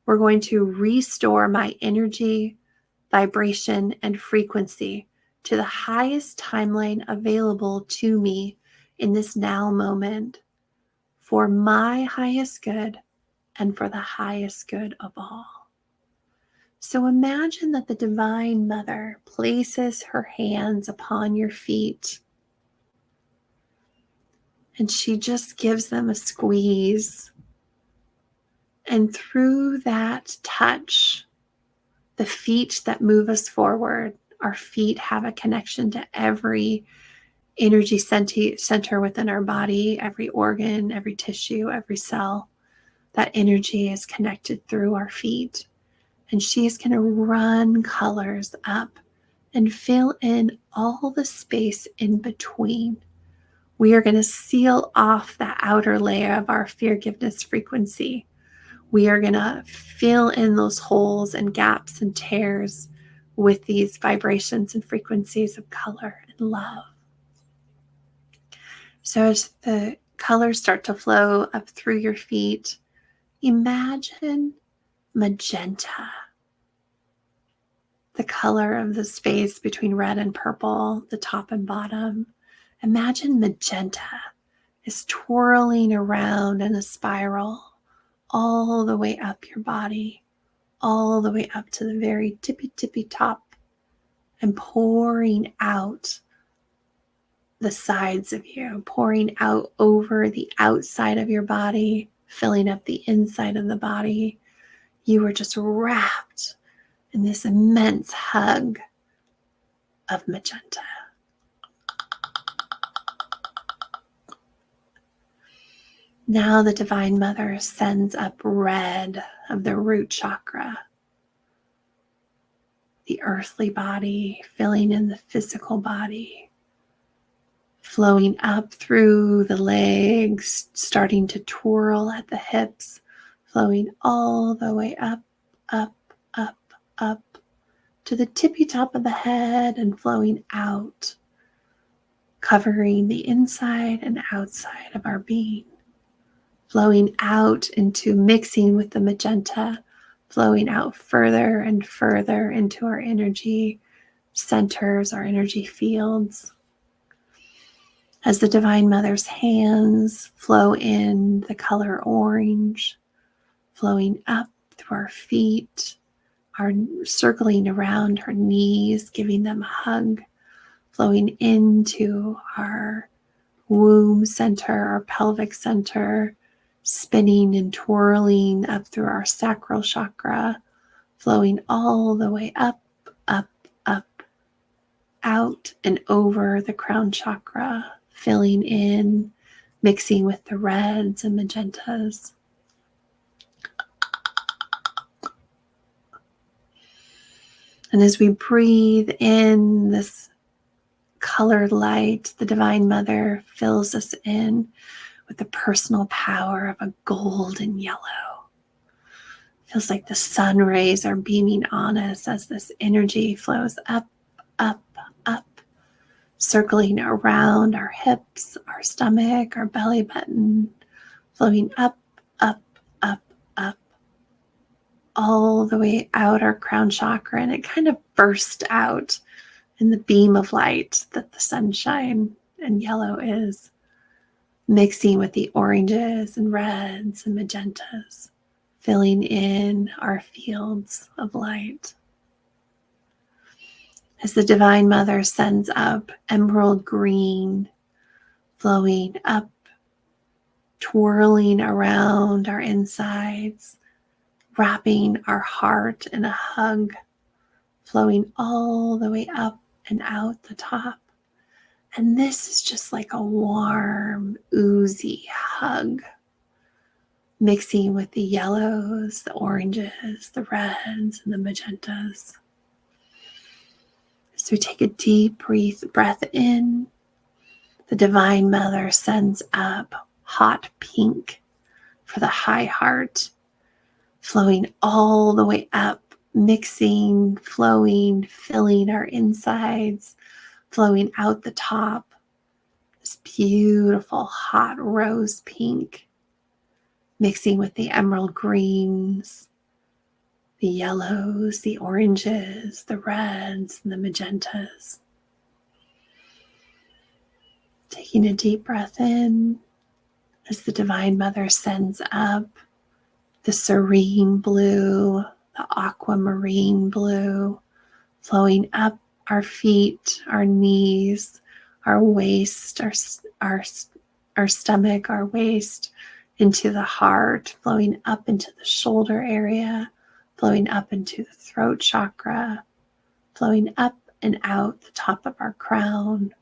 We're going to restore my energy, vibration, and frequency to the highest timeline available to me in this now moment for my highest good and for the highest good of all. So imagine that the Divine Mother places her hands upon your feet and she just gives them a squeeze. And through that touch, the feet that move us forward, our feet have a connection to every energy center within our body, every organ, every tissue, every cell. That energy is connected through our feet. And she's going to run colors up and fill in all the space in between. We are going to seal off the outer layer of our forgiveness frequency. We are going to fill in those holes and gaps and tears with these vibrations and frequencies of color and love. So as the colors start to flow up through your feet, imagine magenta, the color of the space between red and purple, the top and bottom. Imagine magenta is twirling around in a spiral all the way up your body, all the way up to the very tippy top, and pouring out the sides of you, pouring out over the outside of your body, filling up the inside of the body. You are just wrapped in this immense hug of magenta. Now the Divine Mother sends up red of the root chakra, the earthly body, filling in the physical body, flowing up through the legs, starting to twirl at the hips, flowing all the way up to the tippy top of the head and flowing out, covering the inside and outside of our being, flowing out into mixing with the magenta, flowing out further and further into our energy centers, our energy fields. As the Divine Mother's hands flow in the color orange, flowing up through our feet, are circling around her knees, giving them a hug, flowing into our womb center, our pelvic center, spinning and twirling up through our sacral chakra, flowing all the way up, out and over the crown chakra, filling in, mixing with the reds and magentas. And as we breathe in this colored light, the Divine Mother fills us in with the personal power of a golden yellow. Feels like the sun rays are beaming on us as this energy flows up, circling around our hips, our stomach, our belly button, flowing up, all the way out our crown chakra, and it kind of burst out in the beam of light that the sunshine and yellow is, mixing with the oranges and reds and magentas, filling in our fields of light. As the Divine Mother sends up emerald green, flowing up, twirling around our insides, wrapping our heart in a hug, flowing all the way up and out the top. And this is just like a warm, oozy hug, mixing with the yellows, the oranges, the reds, and the magentas. As we take a deep breath in, the Divine Mother sends up hot pink for the high heart, flowing all the way up, mixing, flowing, filling our insides, flowing out the top. This beautiful hot rose pink, mixing with the emerald greens, the yellows, the oranges, the reds, and the magentas. Taking a deep breath in, as the Divine Mother sends up the serene blue, the aquamarine blue, flowing up our feet, our knees, our waist, our stomach, our waist, into the heart, flowing up into the shoulder area, flowing up into the throat chakra, flowing up and out the top of our crown,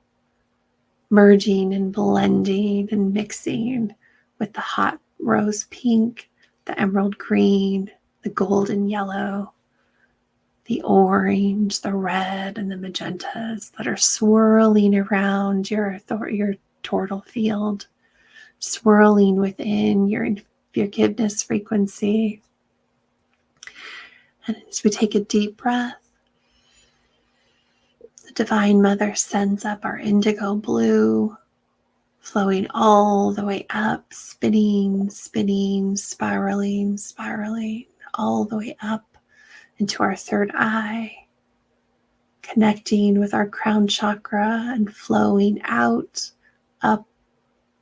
merging and blending and mixing with the hot rose pink, the emerald green, the golden yellow, the orange, the red, and the magentas that are swirling around your tortal field, swirling within your forgiveness frequency. And as we take a deep breath, the Divine Mother sends up our indigo blue, flowing all the way up, spinning, spinning, spiraling, spiraling, all the way up into our third eye, connecting with our crown chakra and flowing out, up,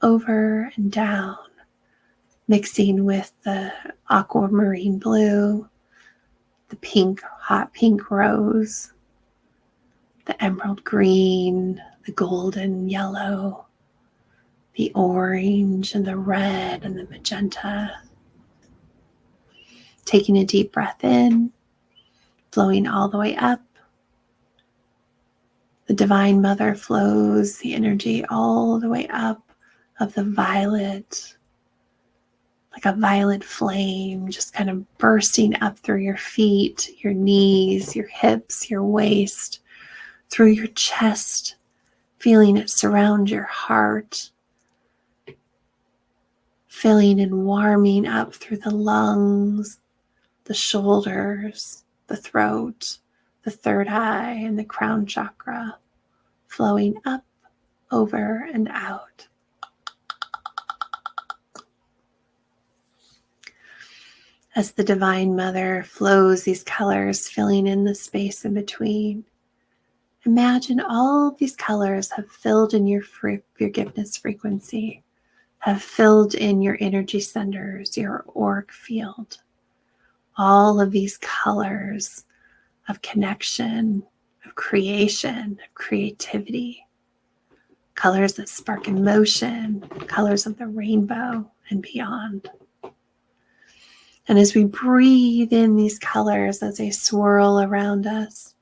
over, and down, mixing with the aquamarine blue, the pink, hot pink rose, the emerald green, the golden yellow, the orange and the red and the magenta. Taking a deep breath in, flowing all the way up. The Divine Mother flows the energy all the way up of the violet, like a violet flame, just kind of bursting up through your feet, your knees, your hips, your waist, through your chest, feeling it surround your heart, filling and warming up through the lungs, the shoulders, the throat, the third eye, and the crown chakra, flowing up, over, and out. As the Divine Mother flows these colors, filling in the space in between, imagine all of these colors have filled in your forgiveness frequency, have filled in your energy centers, your auric field. All of these colors of connection, of creation, of creativity, colors that spark emotion, colors of the rainbow and beyond. And as we breathe in these colors as they swirl around us,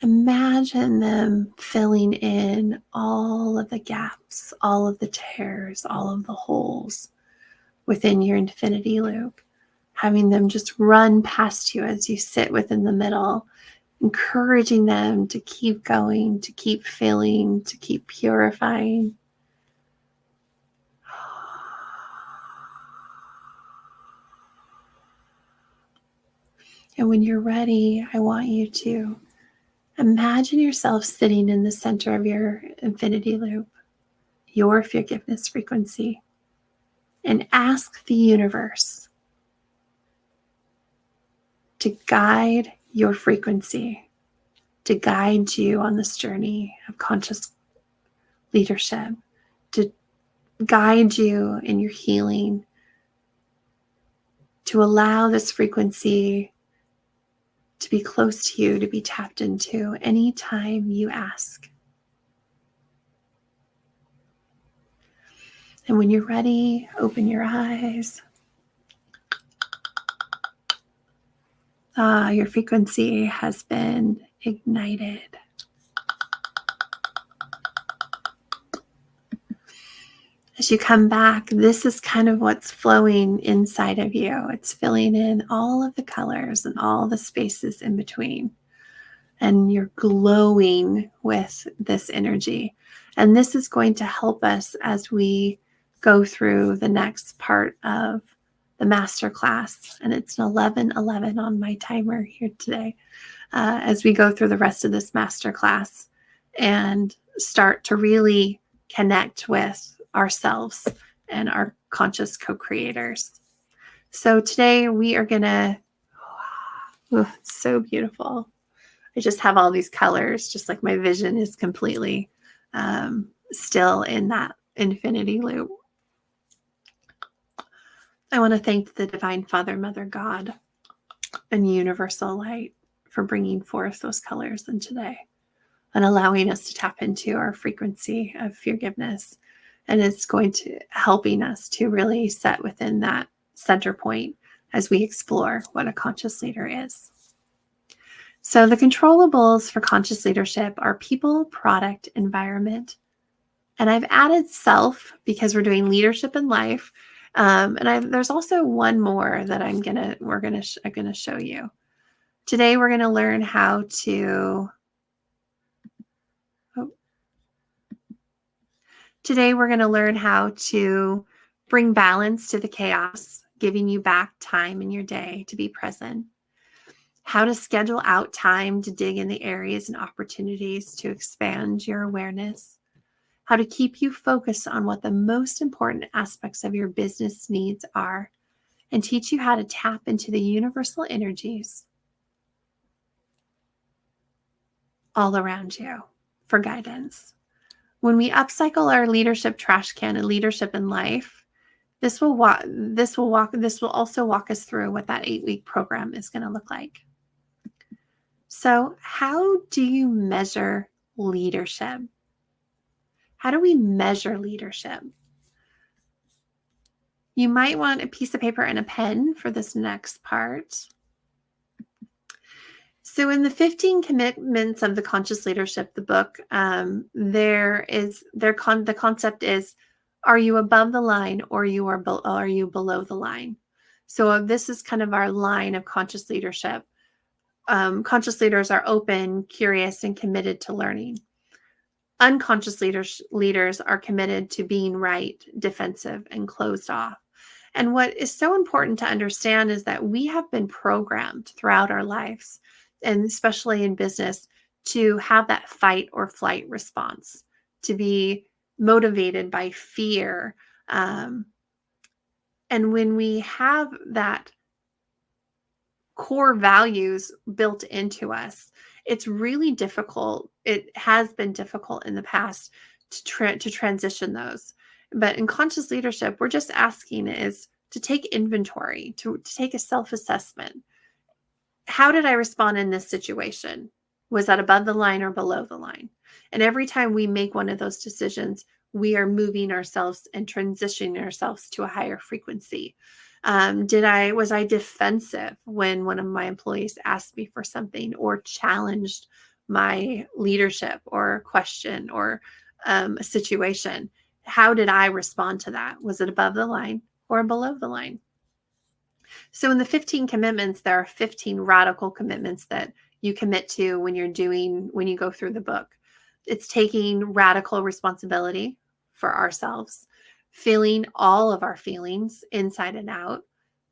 imagine them filling in all of the gaps, all of the tears, all of the holes within your infinity loop, having them just run past you as you sit within the middle, encouraging them to keep going, to keep filling, to keep purifying. And when you're ready, I want you to imagine yourself sitting in the center of your infinity loop, your forgiveness frequency, and ask the universe to guide your frequency, to guide you on this journey of conscious leadership, to guide you in your healing, to allow this frequency to be close to you, to be tapped into anytime you ask. And when you're ready, open your eyes. Your frequency has been ignited. As you come back, this is kind of what's flowing inside of you. It's filling in all of the colors and all the spaces in between. And you're glowing with this energy. And this is going to help us as we go through the next part of the masterclass. And it's an 11:11 on my timer here today. As we go through the rest of this masterclass and start to really connect with ourselves and our conscious co-creators. So today we are gonna, so beautiful. I just have all these colors, just like my vision is completely still in that infinity loop. I want to thank the Divine Father, Mother, God, and Universal Light for bringing forth those colors in today and allowing us to tap into our frequency of forgiveness. And it's going to helping us to really set within that center point as we explore what a conscious leader is. So the controllables for conscious leadership are people, product, environment. And I've added self because we're doing leadership in life. There's also one more that I'm gonna show you. Today we're gonna learn how to. Today we're gonna learn how to bring balance to the chaos, giving you back time in your day to be present. How to schedule out time to dig in the areas and opportunities to expand your awareness. How to keep you focused on what the most important aspects of your business needs are, and teach you how to tap into the universal energies all around you for guidance. When we upcycle our leadership trash can and leadership in life, this will also walk us through what that 8-week program is going to look like. So, how do you measure leadership? How do we measure leadership? You might want a piece of paper and a pen for this next part. So in the 15 commitments of the conscious leadership, the book, the concept is, are you above the line or are you below the line? So this is kind of our line of conscious leadership. Conscious leaders are open, curious, and committed to learning. Unconscious leaders are committed to being right, defensive, and closed off. And what is so important to understand is that we have been programmed throughout our lives, and especially in business, to have that fight or flight response, to be motivated by fear. And when we have that core values built into us, it's really difficult. It has been difficult in the past to transition those. But in conscious leadership, we're just asking is to take inventory, to take a self-assessment. How did I respond in this situation? Was that above the line or below the line? And every time we make one of those decisions, we are moving ourselves and transitioning ourselves to a higher frequency. Was I defensive when one of my employees asked me for something or challenged my leadership or a question or a situation? How did I respond to that? Was it above the line or below the line? So in the 15 commitments, there are 15 radical commitments that you commit to when you go through the book. It's taking radical responsibility for ourselves, feeling all of our feelings inside and out,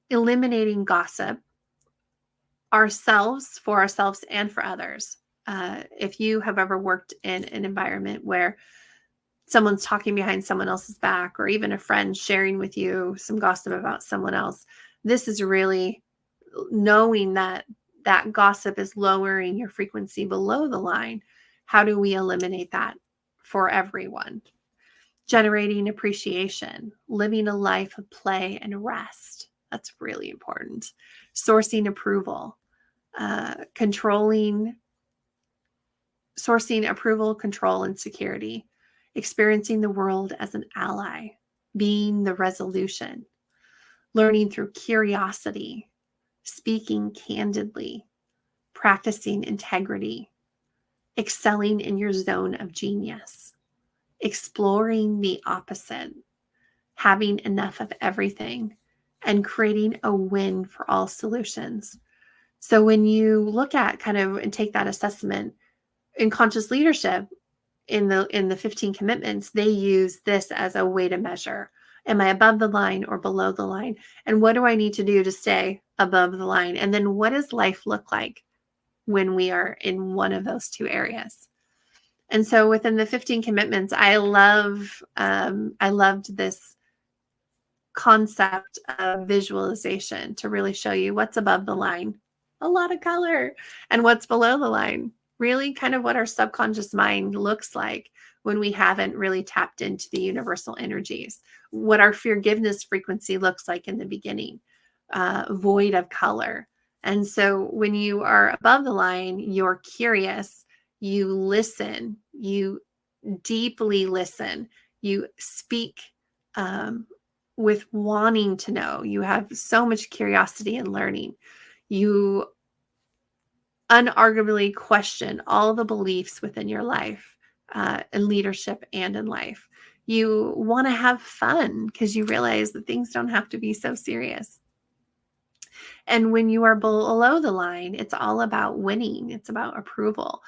eliminating gossip, for ourselves and for others. If you have ever worked in an environment where someone's talking behind someone else's back, or even a friend sharing with you some gossip about someone else, this is really knowing that that gossip is lowering your frequency below the line. How do we eliminate that for everyone? Generating appreciation, living a life of play and rest. That's really important. Sourcing approval, sourcing approval, control, and security. Experiencing the world as an ally, being the resolution. Learning through curiosity, speaking candidly, practicing integrity, excelling in your zone of genius, exploring the opposite, having enough of everything, and creating a win for all solutions. So when you look at and take that assessment in conscious leadership, in the 15 commitments, they use this as a way to measure. Am I above the line or below the line? And what do I need to do to stay above the line? And then what does life look like when we are in one of those two areas? And so within the 15 commitments, I loved this concept of visualization to really show you what's above the line, a lot of color, and what's below the line, really kind of what our subconscious mind looks like when we haven't really tapped into the universal energies, what our forgiveness frequency looks like in the beginning, void of color. And so when you are above the line, you're curious, you listen, you deeply listen, you speak with wanting to know. You have so much curiosity and learning. You unarguably question all the beliefs within your life, in leadership and in life. You want to have fun because you realize that things don't have to be so serious. And when you are below the line, it's all about winning. It's about approval.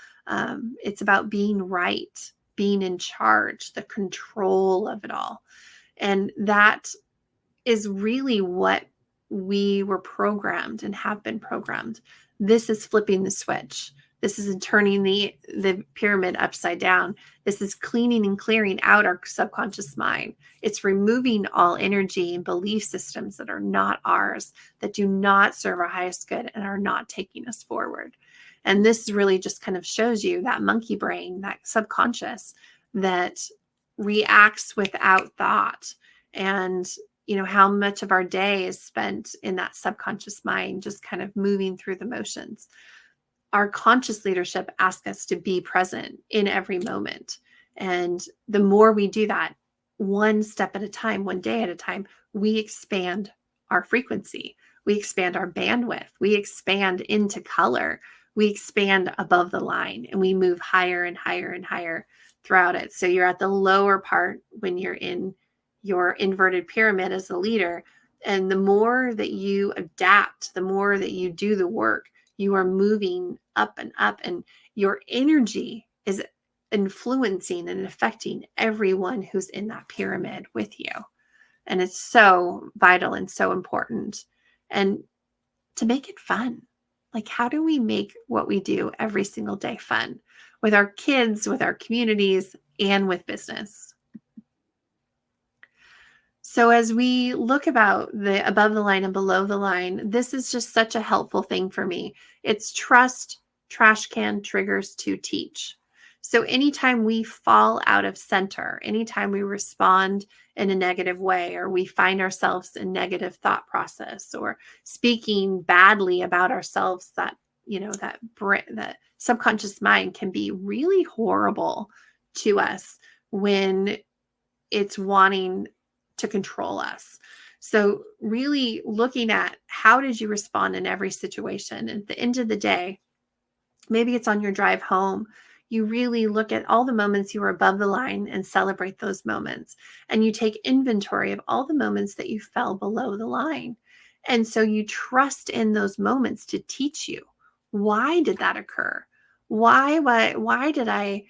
It's about being right, being in charge, the control of it all. And that is really what we were programmed and have been programmed. This is flipping the switch. This is turning the pyramid upside down. This is cleaning and clearing out our subconscious mind. It's removing all energy and belief systems that are not ours, that do not serve our highest good and are not taking us forward. And this really just kind of shows you that monkey brain, that subconscious that reacts without thought. And how much of our day is spent in that subconscious mind, just kind of moving through the motions. Our conscious leadership asks us to be present in every moment. And the more we do that, one step at a time, one day at a time, we expand our frequency. We expand our bandwidth. We expand into color. We expand above the line and we move higher and higher and higher throughout it. So you're at the lower part when you're in your inverted pyramid as a leader. And the more that you adapt, the more that you do the work, you are moving up, and your energy is influencing and affecting everyone who's in that pyramid with you. And it's so vital and so important. And to make it fun, like, how do we make what we do every single day fun with our kids, with our communities, and with business? So as we look about the above the line and below the line, this is just such a helpful thing for me. It's trust, trash can triggers to teach. So anytime we fall out of center, anytime we respond in a negative way, or we find ourselves in negative thought process, or speaking badly about ourselves, that that subconscious mind can be really horrible to us when it's wanting to control us. So really looking at how did you respond in every situation. And at the end of the day, maybe it's on your drive home, you really look at all the moments you were above the line and celebrate those moments. And you take inventory of all the moments that you fell below the line. And so you trust in those moments to teach you. Why did that occur? Why did I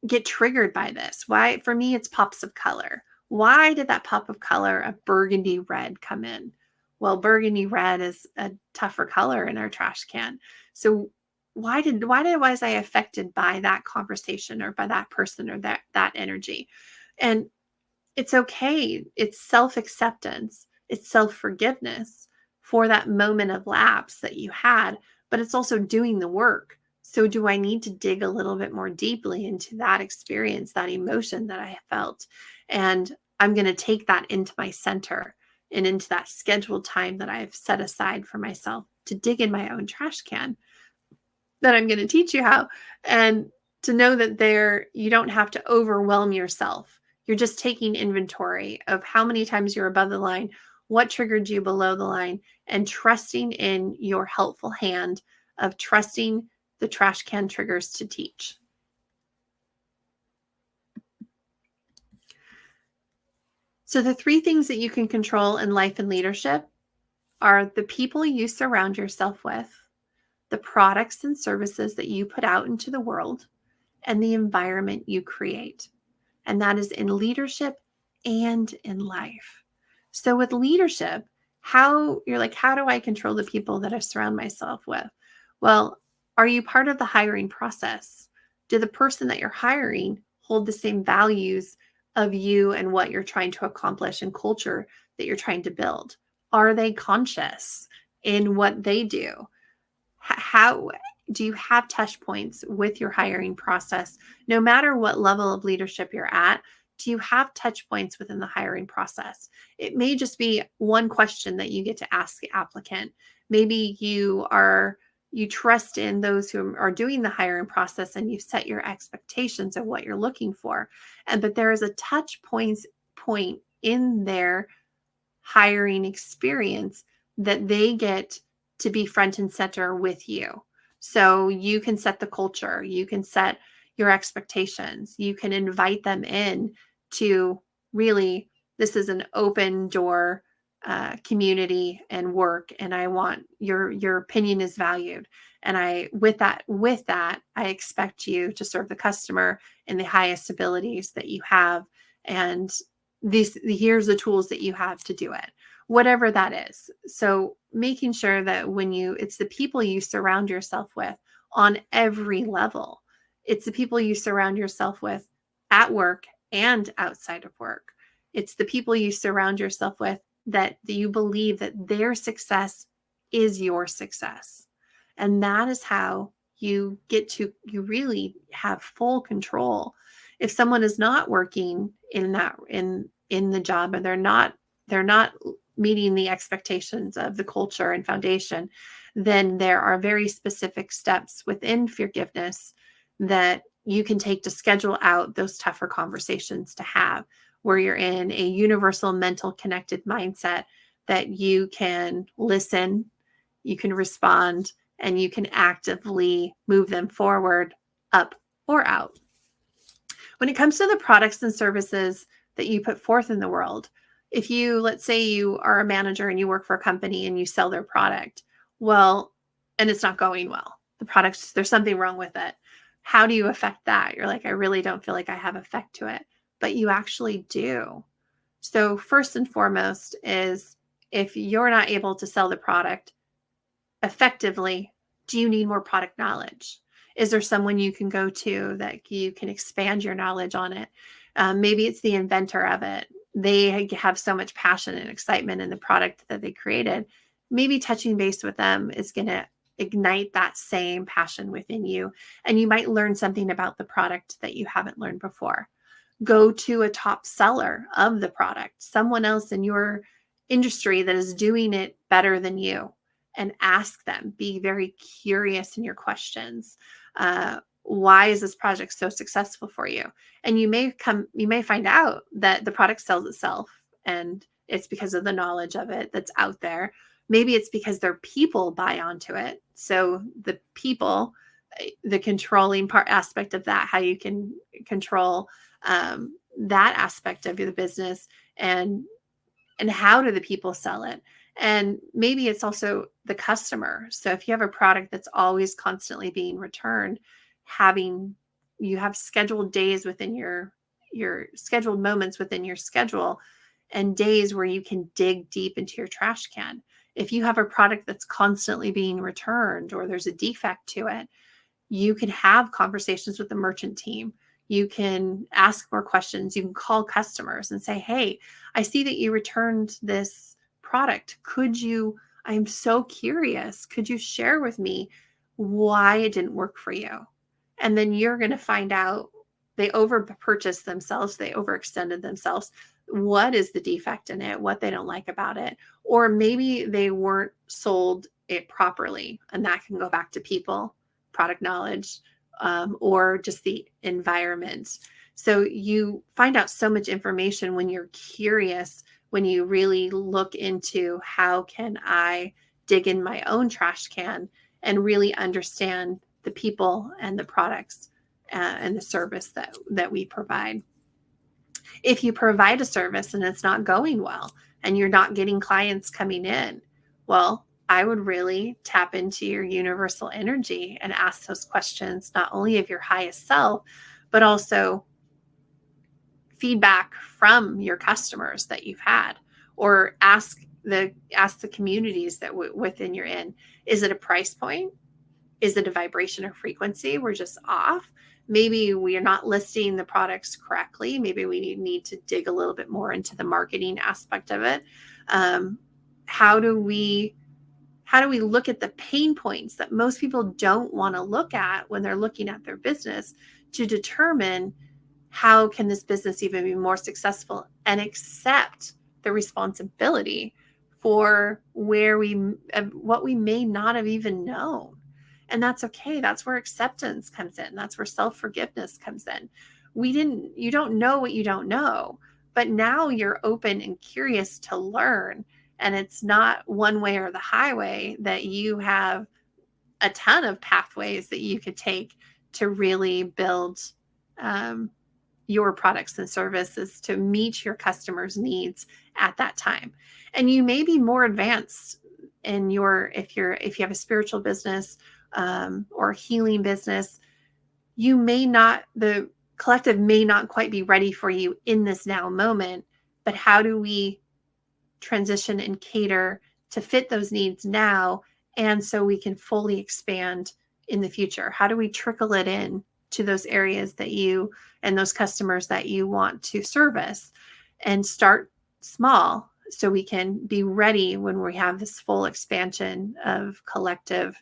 get triggered by this? Why, for me, it's pops of color. Why did that pop of color of burgundy red come in? Well, burgundy red is a tougher color in our trash can. So why was I affected by that conversation or by that person or that energy? And it's okay. It's self-acceptance. It's self-forgiveness for that moment of lapse that you had, but it's also doing the work. So do I need to dig a little bit more deeply into that experience, that emotion that I felt? And I'm going to take that into my center and into that scheduled time that I've set aside for myself to dig in my own trash can, that I'm going to teach you how, and to know that you don't have to overwhelm yourself. You're just taking inventory of how many times you're above the line, what triggered you below the line, and trusting in your helpful hand of trusting the trash can triggers to teach. So the 3 things that you can control in life and leadership are the people you surround yourself with, the products and services that you put out into the world, and the environment you create. And that is in leadership and in life. So with leadership, how do I control the people that I surround myself with? Well, are you part of the hiring process? Do the person that you're hiring hold the same values of you and what you're trying to accomplish and culture that you're trying to build? Are they conscious in what they do? How do you have touch points with your hiring process? No matter what level of leadership you're at, do you have touch points within the hiring process? It may just be one question that you get to ask the applicant. Maybe you trust in those who are doing the hiring process, and you've set your expectations of what you're looking for. But there is a point in their hiring experience that they get to be front and center with you. So you can set the culture, you can set your expectations, you can invite them in to really, this is an open door community and work, and I want your opinion is valued. And with that, I expect you to serve the customer in the highest abilities that you have. And here's the tools that you have to do it, whatever that is. So making sure that it's the people you surround yourself with on every level. It's the people you surround yourself with at work and outside of work. It's the people you surround yourself with that you believe that their success is your success. And that is how you really have full control. If someone is not working in the job, and they're not meeting the expectations of the culture and foundation, then there are very specific steps within forgiveness that you can take to schedule out those tougher conversations to have, where you're in a universal mental connected mindset that you can listen, you can respond, and you can actively move them forward, up or out. When it comes to the products and services that you put forth in the world, if let's say you are a manager and you work for a company and you sell their product, well, and it's not going well, there's something wrong with it. How do you affect that? You're like, I really don't feel like I have effect to it, but you actually do. So first and foremost is, if you're not able to sell the product effectively, do you need more product knowledge? Is there someone you can go to that you can expand your knowledge on it? Maybe it's the inventor of it. They have so much passion and excitement in the product that they created. Maybe touching base with them is going to ignite that same passion within you. And you might learn something about the product that you haven't learned before. Go to a top seller of the product, someone else in your industry that is doing it better than you, and ask them. Be very curious in your questions. Why is this project so successful for you? And you may find out that the product sells itself, and it's because of the knowledge of it that's out there. Maybe it's because their people buy onto it. So the people, the controlling aspect of that, how you can control that aspect of the business, and how do the people sell it? And maybe it's also the customer. So if you have a product that's always constantly being returned, you have scheduled days within your scheduled moments within your schedule, and days where you can dig deep into your trash can. If you have a product that's constantly being returned, or there's a defect to it, you can have conversations with the merchant team. You can ask more questions. You can call customers and say, hey, I see that you returned this product. I'm so curious. Could you share with me why it didn't work for you? And then you're going to find out they overpurchased themselves. They overextended themselves. What is the defect in it? What they don't like about it? Or maybe they weren't sold it properly. And that can go back to people, product knowledge, or just the environment. So you find out so much information when you're curious, when you really look into, how can I dig in my own trash can and really understand the people and the products and the service that we provide. If you provide a service and it's not going well and you're not getting clients coming in, well, I would really tap into your universal energy and ask those questions, not only of your highest self, but also feedback from your customers that you've had, or ask the communities that within you're in. Is it a price point? Is it a vibration or frequency? We're just off. Maybe we are not listing the products correctly. Maybe we need to dig a little bit more into the marketing aspect of it. How do we How do we look at the pain points that most people don't want to look at when they're looking at their business to determine how can this business even be more successful, and accept the responsibility for what we may not have even known. And that's okay. That's where acceptance comes in. That's where self-forgiveness comes in. You don't know what you don't know, but now you're open and curious to learn. And it's not one way or the highway, that you have a ton of pathways that you could take to really build your products and services to meet your customers' needs at that time. And you may be more advanced in if you have a spiritual business or a healing business, the collective may not quite be ready for you in this now moment, but how do we transition and cater to fit those needs now, and so we can fully expand in the future? How do we trickle it in to those areas that you and those customers that you want to service, and start small so we can be ready when we have this full expansion of collective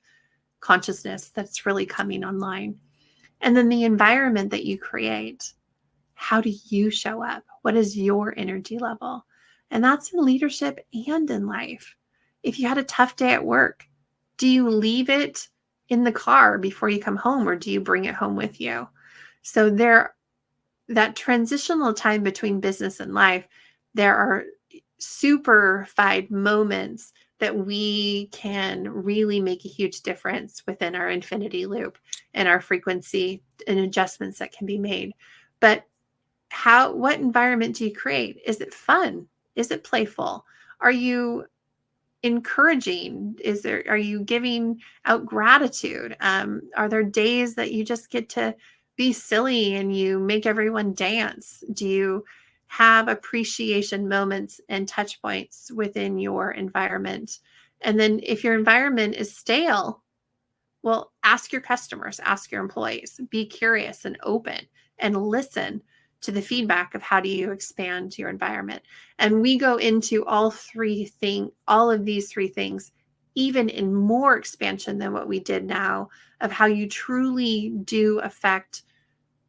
consciousness that's really coming online? And then the environment that you create. How do you show up? What is your energy level? And that's in leadership and in life. If you had a tough day at work, do you leave it in the car before you come home, or do you bring it home with you? So that transitional time between business and life, there are superfied moments that we can really make a huge difference within our infinity loop and our frequency and adjustments that can be made. But what environment do you create? Is it fun? Is it playful? Are you encouraging? Are you giving out gratitude? Are there days that you just get to be silly and you make everyone dance? Do you have appreciation moments and touch points within your environment? And then if your environment is stale, well, ask your customers, ask your employees, be curious and open, and listen to the feedback of how do you expand your environment. And we go into all of these three things, even in more expansion than what we did now, of how you truly do affect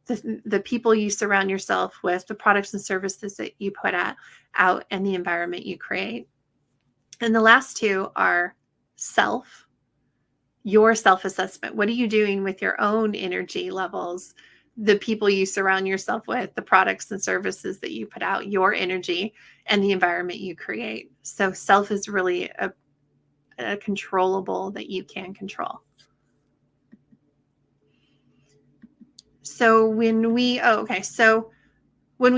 the people you surround yourself with, the products and services that you put out, and the environment you create. And the last two are your self-assessment. What are you doing with your own energy levels, the people you surround yourself with, the products and services that you put out, your energy, and the environment you create? So self is really a controllable that you can control. So when we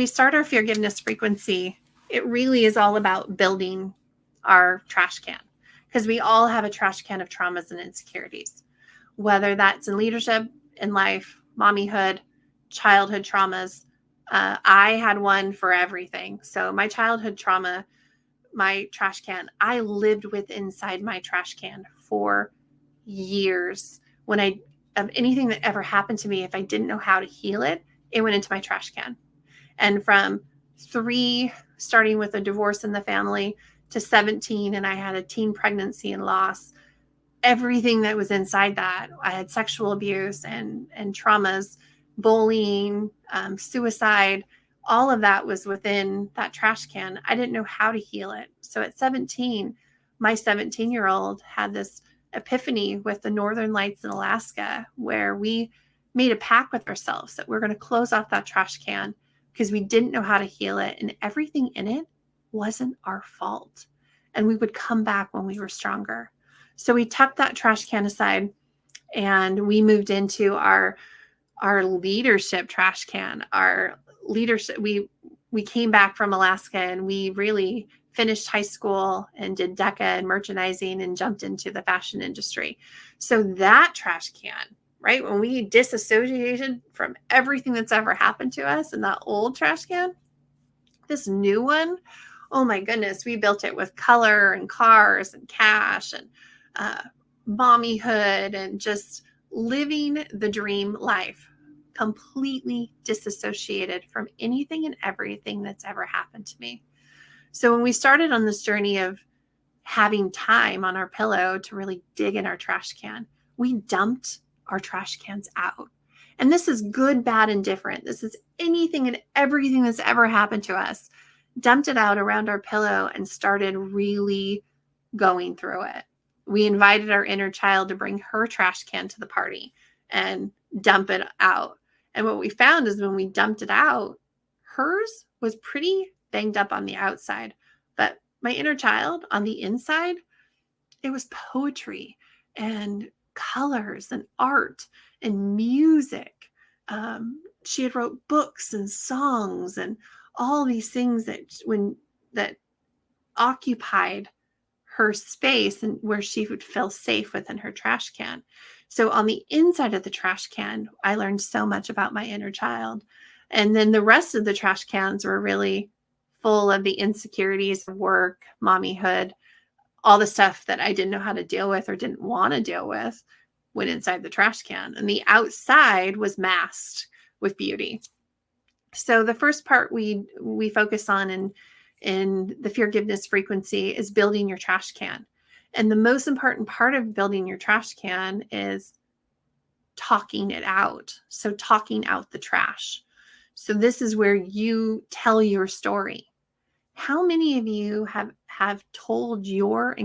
start our forgiveness frequency, it really is all about building our trash can, because we all have a trash can of traumas and insecurities, whether that's in leadership, in life, mommyhood, childhood traumas. I had one for everything. So my childhood trauma, my trash can, I lived with inside my trash can for years. Of anything that ever happened to me, if I didn't know how to heal it, it went into my trash can. And from 3, starting with a divorce in the family, to 17, and I had a teen pregnancy and loss, everything that was inside that, I had sexual abuse and traumas, bullying, suicide, all of that was within that trash can. I didn't know how to heal it. So at 17, my 17-year-old had this epiphany with the Northern Lights in Alaska, where we made a pact with ourselves that we're going to close off that trash can because we didn't know how to heal it, and everything in it wasn't our fault. And we would come back when we were stronger. So we tucked that trash can aside, and we moved into our leadership trash can. Our leadership, we came back from Alaska, and we really finished high school and did DECA and merchandising and jumped into the fashion industry. So that trash can, right, when we disassociated from everything that's ever happened to us in that old trash can, this new one, oh my goodness, we built it with color and cars and cash and mommyhood and just living the dream life, completely disassociated from anything and everything that's ever happened to me. So when we started on this journey of having time on our pillow to really dig in our trash can. We dumped our trash cans out. And this is good, bad, and different. This is anything and everything that's ever happened to us. Dumped it out around our pillow and started really going through it. We invited our inner child to bring her trash can to the party and dump it out. And what we found is when we dumped it out, hers was pretty banged up on the outside, but my inner child on the inside, it was poetry and colors and art and music. She had wrote books and songs and all these things that occupied her space and where she would feel safe within her trash can. So on the inside of the trash can, I learned so much about my inner child. And then the rest of the trash cans were really full of the insecurities of work, mommyhood, all the stuff that I didn't know how to deal with or didn't want to deal with went inside the trash can. And the outside was masked with beauty. So the first part we focus on in the forgiveness frequency is building your trash can. And the most important part of building your trash can is talking it out. So talking out the trash. So this is where you tell your story. How many of you have told your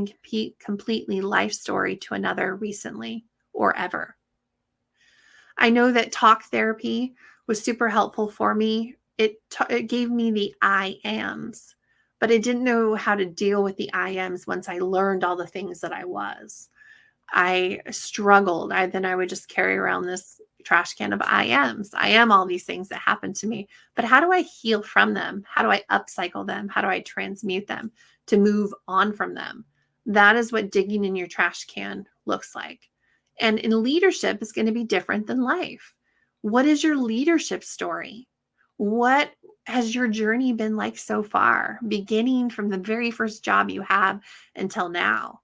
completely life story to another recently or ever? I know that talk therapy was super helpful for me. It gave me the I ams, but I didn't know how to deal with the I ams once I learned all the things that I was. I struggled. Then I would just carry around this trash can of I ams. I am all these things that happened to me, but how do I heal from them? How do I upcycle them? How do I transmute them to move on from them? That is what digging in your trash can looks like. And in leadership is going to be different than life. What is your leadership story? What has your journey been like so far, beginning from the very first job you have until now?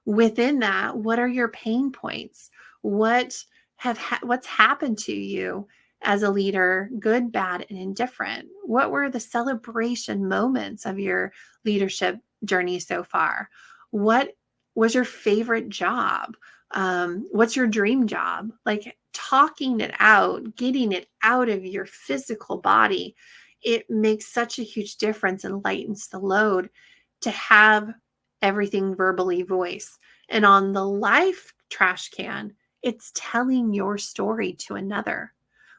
Within that, what are your pain points? What's happened to you as a leader, good, bad, and indifferent? What were the celebration moments of your leadership journey so far? What was your favorite job? What's your dream job? Like talking it out, getting it out of your physical body, it makes such a huge difference and lightens the load to have everything verbally voiced. And on the life trash can, it's telling your story to another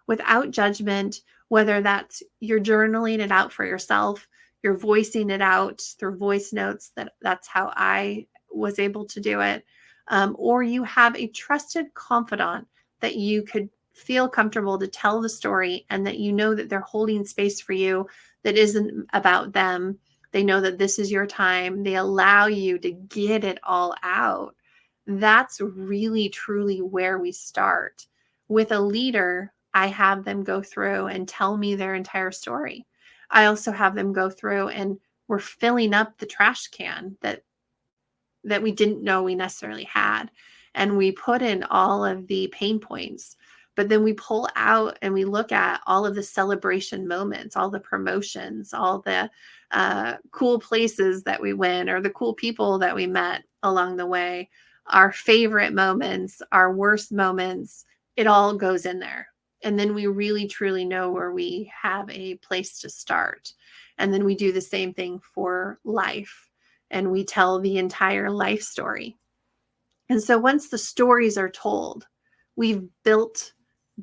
without judgment, whether that's you're journaling it out for yourself, you're voicing it out through voice notes. That's how I was able to do it. Or you have a trusted confidant that you could feel comfortable to tell the story and that you know that they're holding space for you that isn't about them. They know that this is your time. They allow you to get it all out. That's really, truly where we start. With a leader, I have them go through and tell me their entire story. I also have them go through and we're filling up the trash can that we didn't know we necessarily had. And we put in all of the pain points, but then we pull out and we look at all of the celebration moments, all the promotions, all the cool places that we went or the cool people that we met along the way, our favorite moments, our worst moments, it all goes in there. And then we really, truly know where we have a place to start. And then we do the same thing for life. And we tell the entire life story. And so once the stories are told, we've built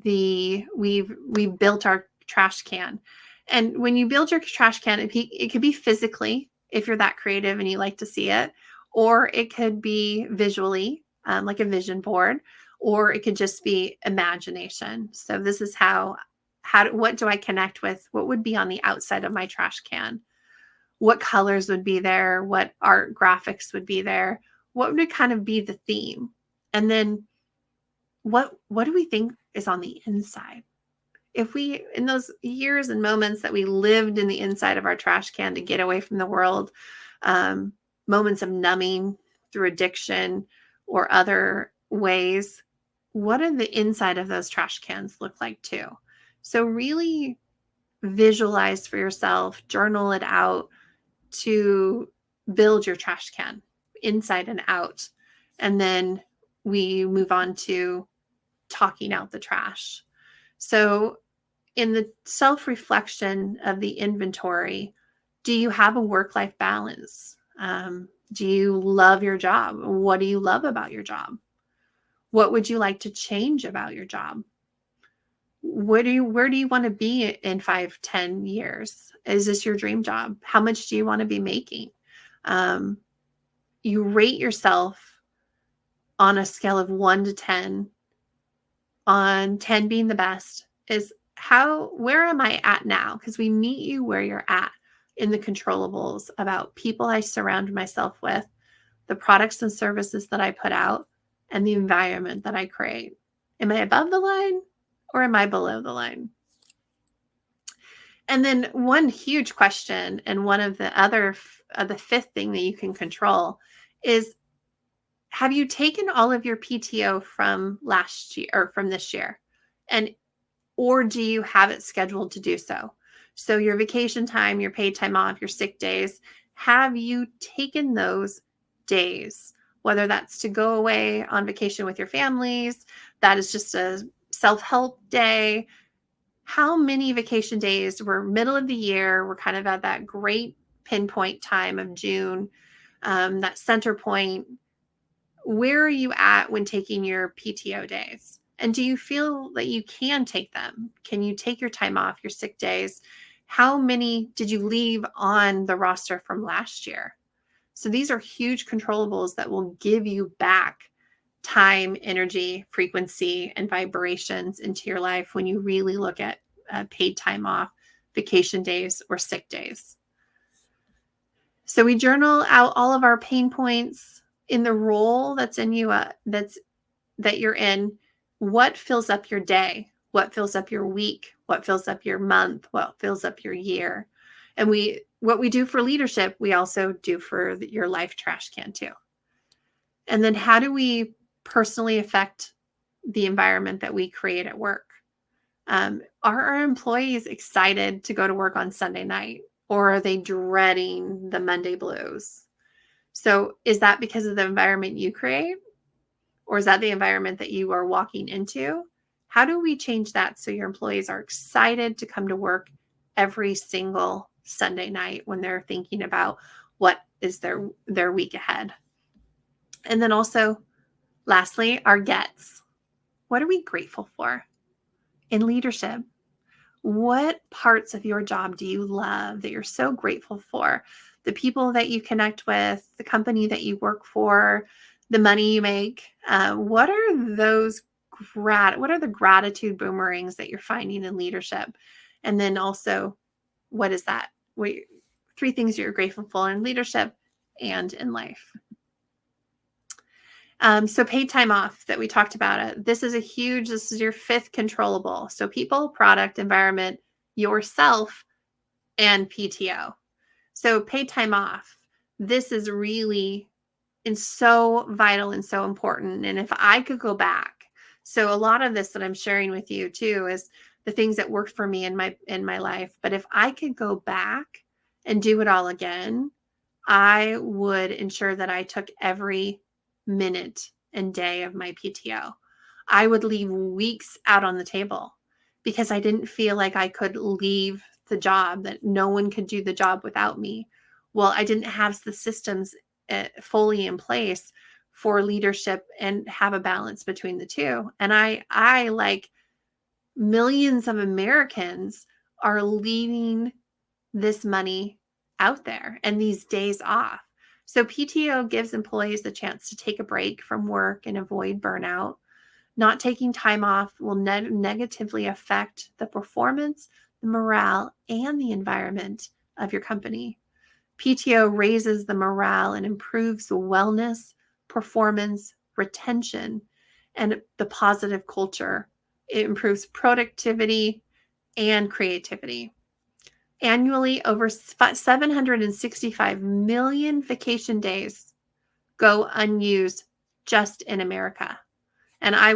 our trash can. And when you build your trash can, it could be physically, if you're that creative and you like to see it, or it could be visually, like a vision board, or it could just be imagination. So this is what do I connect with? What would be on the outside of my trash can? What colors would be there? What art graphics would be there? What would kind of be the theme? And then what do we think is on the inside? If we, in those years and moments that we lived in the inside of our trash can to get away from the world, moments of numbing through addiction or other ways, what do the inside of those trash cans look like too? So really visualize for yourself, journal it out to build your trash can. inside and out. And then we move on to talking out the trash. So in the self-reflection of the inventory, do you have a work-life balance? Do you love your job? What do you love about your job? What would you like to change about your job? Where do you want to be in 5, 10 years? Is this your dream job? How much do you want to be making? You rate yourself on a scale of 1 to 10, on 10 being the best, is where am I at now? Because we meet you where you're at in the controllables about people I surround myself with, the products and services that I put out, and the environment that I create. Am I above the line or am I below the line? And then one huge question, and one of the other, the fifth thing that you can control is, have you taken all of your PTO from last year or from this year? Or do you have it scheduled to do so? So your vacation time, your paid time off, your sick days, have you taken those days? Whether that's to go away on vacation with your families, that is just a self-help day. How many vacation days were middle of the year? We're kind of at that great pinpoint time of June, that center point. Where are you at when taking your PTO days? And do you feel that you can take them? Can you take your time off, your sick days? How many did you leave on the roster from last year? So these are huge controllables that will give you back time, energy, frequency, and vibrations into your life when you really look at paid time off, vacation days, or sick days. So we journal out all of our pain points in the role that's in you, that you're in. What fills up your day? What fills up your week? What fills up your month? What fills up your year? And what we do for leadership, we also do for your life trash can too. And then how do we personally affect the environment that we create at work? Are our employees excited to go to work on Sunday night, or are they dreading the Monday blues? So is that because of the environment you create, or is that the environment that you are walking into? How do we change that so your employees are excited to come to work every single Sunday night when they're thinking about what is their week ahead? And then also, lastly, our gets. What are we grateful for in leadership? What parts of your job do you love that you're so grateful for? The people that you connect with, the company that you work for, the money you make. What are the gratitude boomerangs that you're finding in leadership? And then also, what is that? 3 things you're grateful for in leadership and in life. So paid time off that we talked about it. This is your 5th controllable. So people, product, environment, yourself, and PTO. So paid time off. This is really so vital and so important. And if I could go back, so a lot of this that I'm sharing with you too is the things that worked for me in my life. But if I could go back and do it all again, I would ensure that I took every minute and day of my PTO. I would leave weeks out on the table because I didn't feel like I could leave the job, that no one could do the job without me. Well, I didn't have the systems fully in place for leadership and have a balance between the two. And I like millions of Americans are leaving this money out there and these days off. So PTO gives employees the chance to take a break from work and avoid burnout. Not taking time off will negatively affect the performance, the morale, and the environment of your company. PTO raises the morale and improves the wellness, performance, retention, and the positive culture. It improves productivity and creativity. Annually, over 765 million vacation days go unused just in America. And I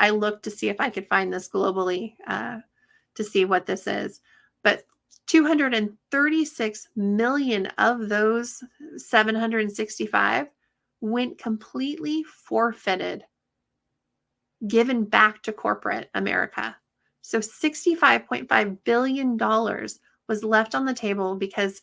looked to see if I could find this globally to see what this is. But 236 million of those 765 went completely forfeited, given back to corporate America. So $65.5 billion was left on the table because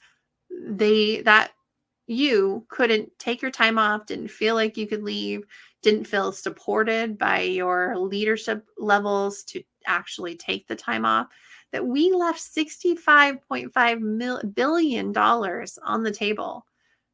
you couldn't take your time off, didn't feel like you could leave, didn't feel supported by your leadership levels to actually take the time off, that we left $65.5 billion on the table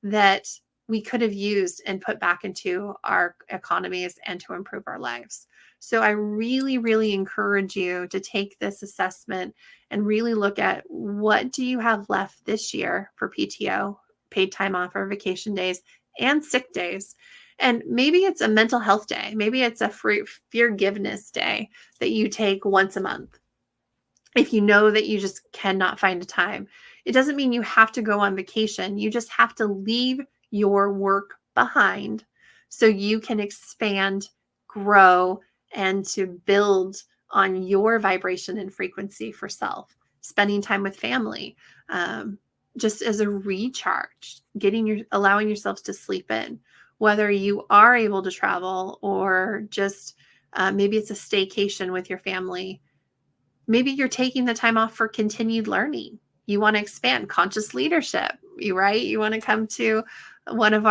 that we could have used and put back into our economies and to improve our lives. So I really, really encourage you to take this assessment and really look at, what do you have left this year for PTO, paid time off, or vacation days and sick days? And maybe it's a mental health day. Maybe it's a forgiveness day that you take once a month. If you know that you just cannot find a time, it doesn't mean you have to go on vacation. You just have to leave your work behind so you can expand, grow, and to build on your vibration and frequency for self. Spending time with family, just as a recharge, allowing yourselves to sleep in, whether you are able to travel or just maybe it's a staycation with your family. Maybe you're taking the time off for continued learning. You want to expand conscious leadership, right? You want to come to one of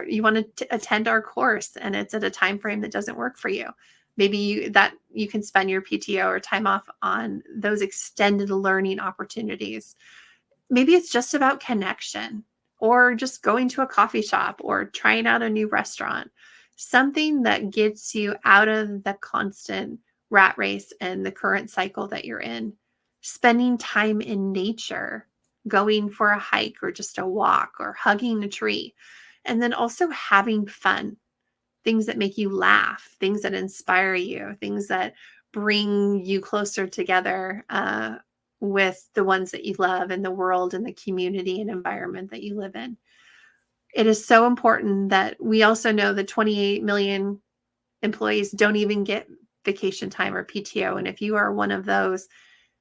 you want to attend our course, and it's at a time frame that doesn't work for you. Maybe you can spend your PTO or time off on those extended learning opportunities. Maybe it's just about connection, or just going to a coffee shop, or trying out a new restaurant, something that gets you out of the constant rat race and the current cycle that you're in. Spending time in nature, going for a hike or just a walk or hugging a tree. And then also having fun, things that make you laugh, things that inspire you, things that bring you closer together with the ones that you love in the world and the community and environment that you live in. It is so important that we also know that 28 million employees don't even get vacation time or PTO. And if you are one of those,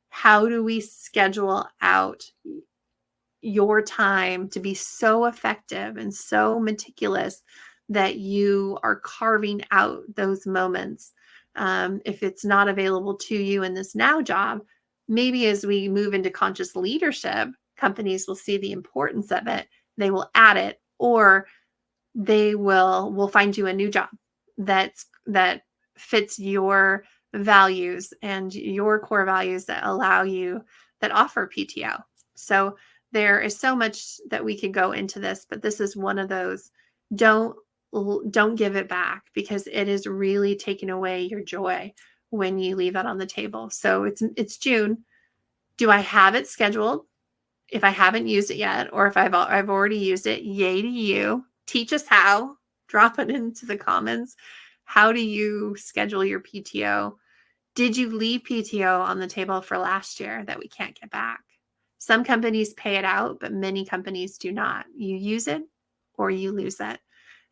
how do we schedule out your time to be so effective and so meticulous that you are carving out those moments? If it's not available to you in this now job, maybe as we move into conscious leadership, companies will see the importance of it. They will add it, or they will find you a new job that fits your values and your core values that offer PTO. So there is so much that we could go into this, but this is one of those. Don't give it back, because it is really taking away your joy when you leave that on the table. So it's June. Do I have it scheduled? If I haven't used it yet, or if I've already used it, yay to you. Teach us how. Drop it into the comments. How do you schedule your PTO? Did you leave PTO on the table for last year that we can't get back? Some companies pay it out, but many companies do not. You use it or you lose it.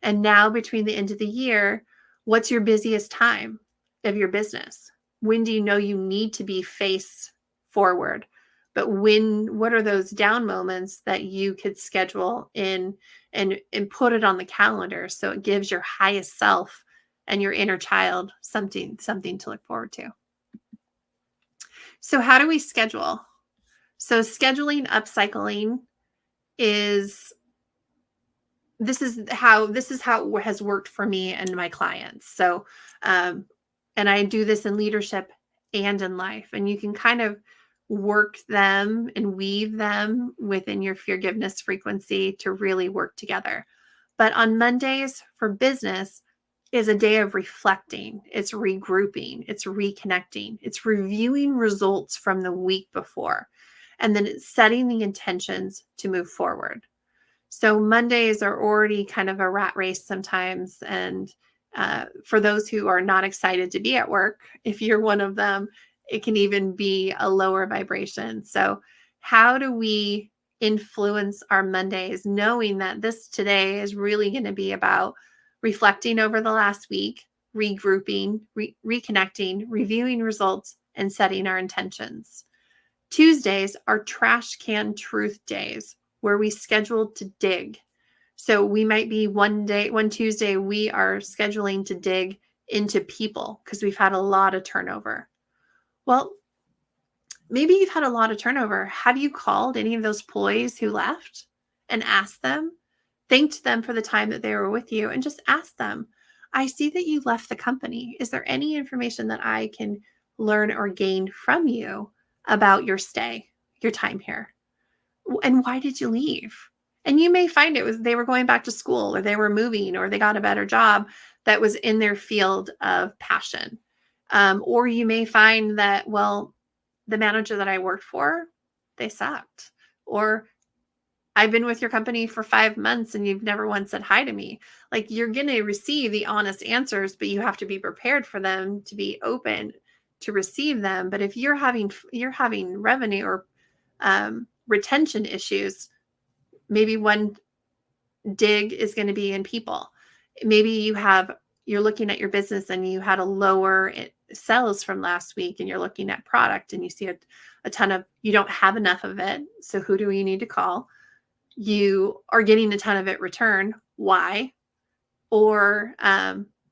And now, between the end of the year, what's your busiest time of your business? When do you know you need to be face forward? But what are those down moments that you could schedule in and put it on the calendar, so it gives your highest self and your inner child something to look forward to? So how do we schedule? So scheduling upcycling this is how it has worked for me and my clients. So, and I do this in leadership and in life, and you can kind of work them and weave them within your forgiveness frequency to really work together. But on Mondays for business is a day of reflecting. It's regrouping. It's reconnecting. It's reviewing results from the week before. And then it's setting the intentions to move forward. So Mondays are already kind of a rat race sometimes. And for those who are not excited to be at work, if you're one of them, it can even be a lower vibration. So how do we influence our Mondays, knowing that today is really going to be about reflecting over the last week, regrouping, reconnecting, reviewing results, and setting our intentions. Tuesdays are trash can truth days, where we schedule to dig. So we might be one Tuesday, we are scheduling to dig into people because we've had a lot of turnover. Well, maybe you've had a lot of turnover. Have you called any of those employees who left and asked them, thanked them for the time that they were with you, and just asked them, I see that you left the company. Is there any information that I can learn or gain from you about your stay, your time here? And why did you leave? And you may find it was they were going back to school, or they were moving, or they got a better job that was in their field of passion. Or you may find that, well, the manager that I worked for, they sucked. Or I've been with your company for 5 months and you've never once said hi to me. Like, you're going to receive the honest answers, but you have to be prepared for them, to be open to receive them. But if you're having revenue or retention issues, maybe one dig is going to be in people. Maybe you're looking at your business and you had a lower sales from last week, and you're looking at product and you see a ton of, you don't have enough of it. So who do you need to call? You are getting a ton of it return. Why? Or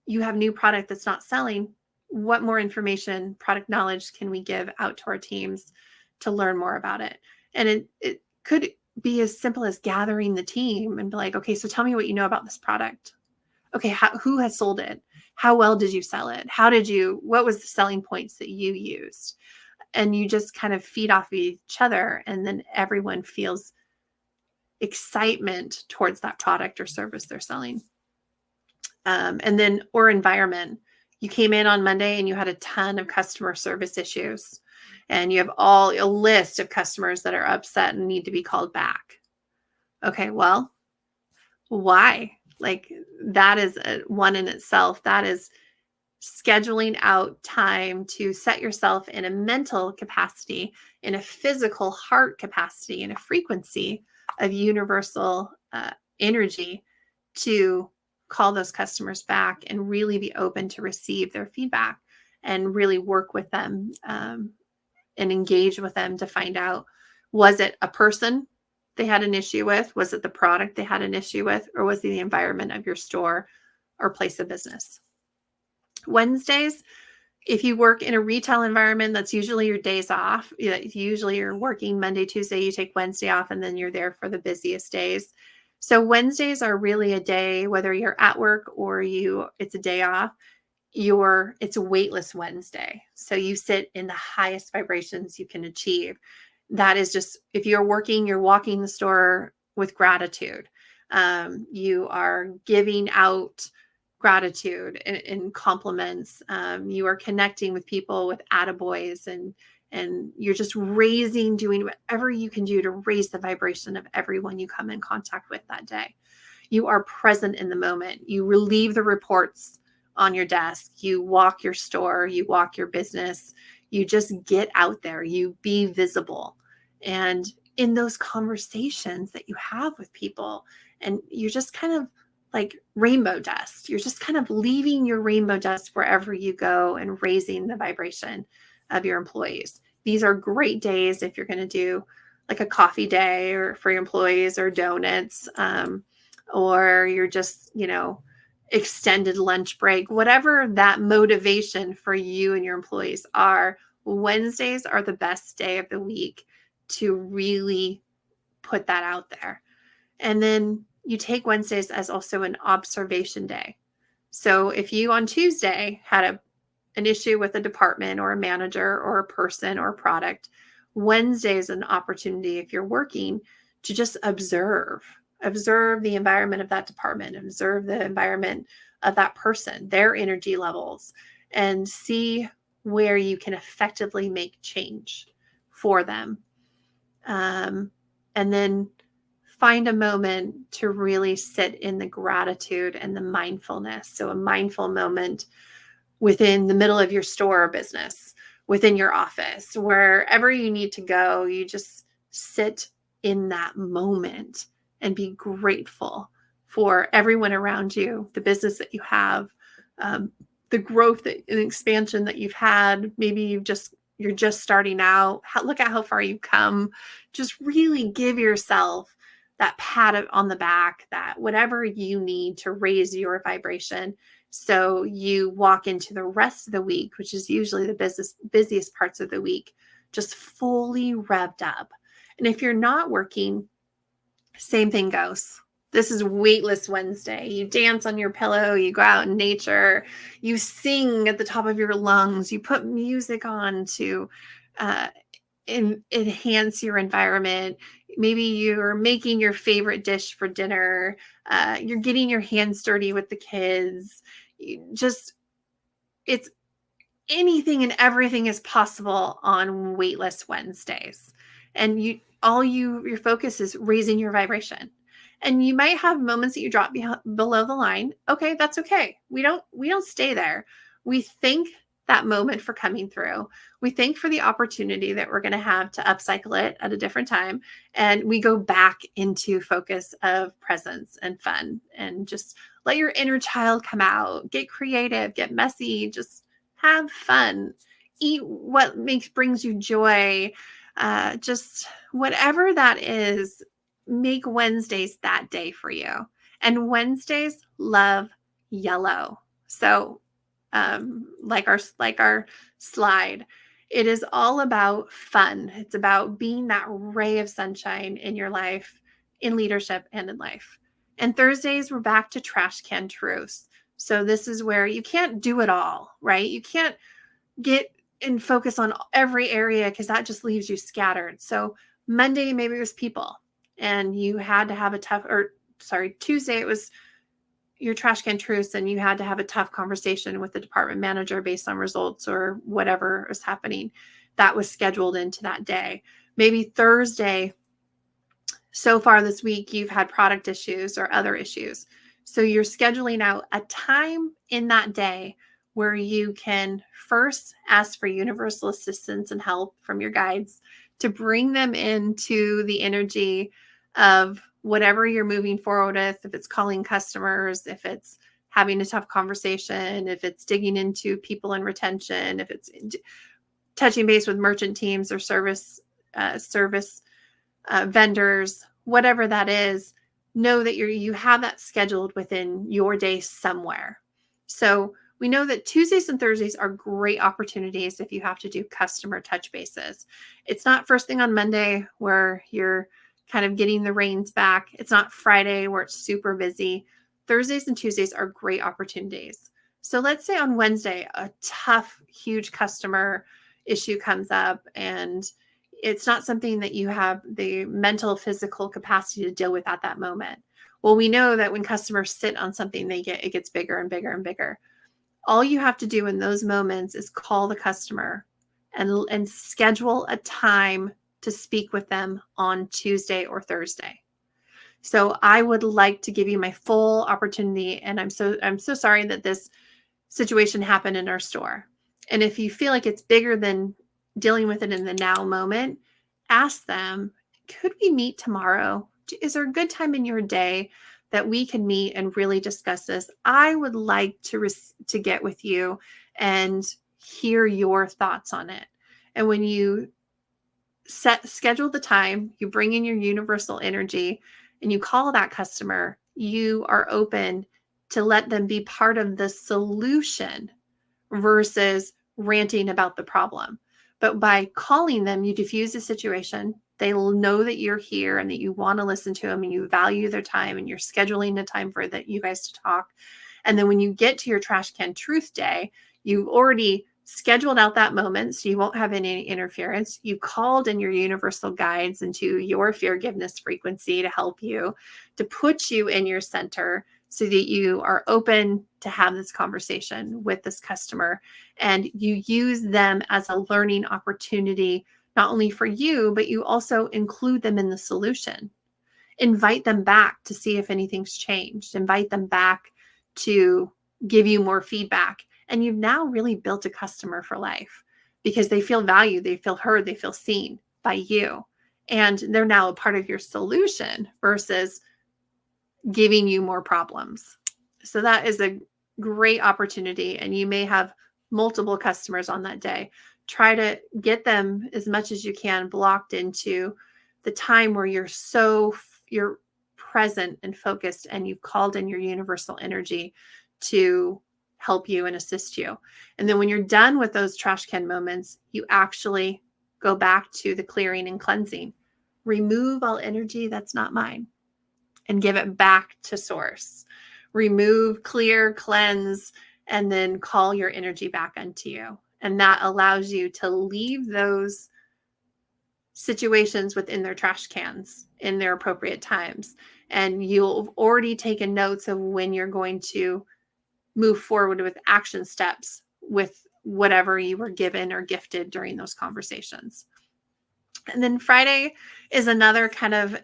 you have new product that's not selling. What more information, product knowledge can we give out to our teams to learn more about it? And it could be as simple as gathering the team and be like, okay, so tell me what you know about this product. Okay, who has sold it? How well did you sell it? What was the selling points that you used? And you just kind of feed off of each other, and then everyone feels excitement towards that product or service they're selling. And then, or environment. You came in on Monday and you had a ton of customer service issues, and you have a list of customers that are upset and need to be called back. Okay, well, why? Like, that is one in itself. That is scheduling out time to set yourself in a mental capacity, in a physical heart capacity, in a frequency of universal energy to call those customers back and really be open to receive their feedback and really work with them and engage with them to find out, was it a person they had an issue with? Was it the product they had an issue with? Or was it the environment of your store or place of business? Wednesdays, if you work in a retail environment, that's usually your days off. Usually you're working Monday, Tuesday, you take Wednesday off, and then you're there for the busiest days. So Wednesdays are really a day, whether you're at work or it's a day off, it's a weightless Wednesday. So you sit in the highest vibrations you can achieve. That is just, if you're working, you're walking the store with gratitude. You are giving out gratitude and compliments. You are connecting with people with attaboys, and you're just doing whatever you can do to raise the vibration of everyone you come in contact with that day. You are present in the moment. You relieve the reports on your desk. You walk your store, you walk your business. You just get out there, you be visible. And in those conversations that you have with people, and you're just kind of like rainbow dust. You're just kind of leaving your rainbow dust wherever you go and raising the vibration of your employees. These are great days if you're going to do like a coffee day or for your employees, or donuts, or you're just, extended lunch break, whatever that motivation for you and your employees are. Wednesdays are the best day of the week to really put that out there. And then you take Wednesdays as also an observation day. So if you on Tuesday had an issue with a department or a manager or a person or a product, Wednesday is an opportunity, if you're working, to just observe the environment of that department, observe the environment of that person, their energy levels, and see where you can effectively make change for them. And then find a moment to really sit in the gratitude and the mindfulness. So a mindful moment within the middle of your store or business, within your office, wherever you need to go, you just sit in that moment and be grateful for everyone around you, the business that you have, the growth and expansion that you've had. Maybe you're just starting out. Look at how far you've come. Just really give yourself that pat on the back, that whatever you need to raise your vibration. So you walk into the rest of the week, which is usually the busiest parts of the week, just fully revved up. And if you're not working, same thing goes. This is Weightless Wednesday. You dance on your pillow, you go out in nature, you sing at the top of your lungs, you put music on to enhance your environment. Maybe you're making your favorite dish for dinner. You're getting your hands dirty with the kids. It's anything and everything is possible on Weightless Wednesdays. And your focus is raising your vibration. And you might have moments that you drop below the line. Okay, that's okay. We don't stay there. We thank that moment for coming through. We thank for the opportunity that we're going to have to upcycle it at a different time. And we go back into focus of presence and fun, and just let your inner child come out, get creative, get messy, just have fun, eat what brings you joy. Just whatever that is, make Wednesdays that day for you. And Wednesdays love yellow. So like our slide, it is all about fun. It's about being that ray of sunshine in your life, in leadership and in life. And Thursdays, we're back to trash can truths. So this is where you can't do it all, right? You can't get and focus on every area because that just leaves you scattered. So Monday, maybe it was people and you had to have Tuesday, it was your trash can truths and you had to have a tough conversation with the department manager based on results or whatever is happening. That was scheduled into that day. Maybe Thursday, so far this week, you've had product issues or other issues. So you're scheduling out a time in that day where you can first ask for universal assistance and help from your guides to bring them into the energy of whatever you're moving forward with, if it's calling customers, if it's having a tough conversation, if it's digging into people and retention, if it's touching base with merchant teams or service vendors, whatever that is, know that you have that scheduled within your day somewhere. So we know that Tuesdays and Thursdays are great opportunities if you have to do customer touch bases. It's not first thing on Monday where you're kind of getting the reins back. It's not Friday where it's super busy. Thursdays and Tuesdays are great opportunities. So let's say on Wednesday, a tough, huge customer issue comes up and it's not something that you have the mental, physical capacity to deal with at that moment. Well, we know that when customers sit on something, it gets bigger and bigger and bigger. All you have to do in those moments is call the customer and schedule a time to speak with them on Tuesday or Thursday. So I would like to give you my full opportunity. And I'm so sorry that this situation happened in our store. And if you feel like it's bigger than dealing with it in the now moment, ask them, could we meet tomorrow? Is there a good time in your day that we can meet and really discuss this? I would like to get with you and hear your thoughts on it. And when you schedule the time, you bring in your universal energy and you call that customer, you are open to let them be part of the solution versus ranting about the problem. But by calling them, you diffuse the situation. They'll know that you're here and that you want to listen to them and you value their time and you're scheduling a time for you guys to talk. And then when you get to your trash can truth day, you already scheduled out that moment so you won't have any interference. You called in your universal guides into your forgiveness frequency to help you, to put you in your center so that you are open to have this conversation with this customer. And you use them as a learning opportunity, not only for you, but you also include them in the solution. Invite them back to see if anything's changed. Invite them back to give you more feedback. And you've now really built a customer for life because they feel valued, they feel heard, they feel seen by you. And they're now a part of your solution versus giving you more problems. So that is a great opportunity. And you may have multiple customers on that day. Try to get them as much as you can blocked into the time where you're present and focused, and you've called in your universal energy to help you and assist you. And then when you're done with those trash can moments, you actually go back to the clearing and cleansing. Remove all energy that's not mine and give it back to source. Remove, clear, cleanse, and then call your energy back unto you. And that allows you to leave those situations within their trash cans in their appropriate times. And you'll have already taken notes of when you're going to move forward with action steps with whatever you were given or gifted during those conversations. And then Friday is another kind of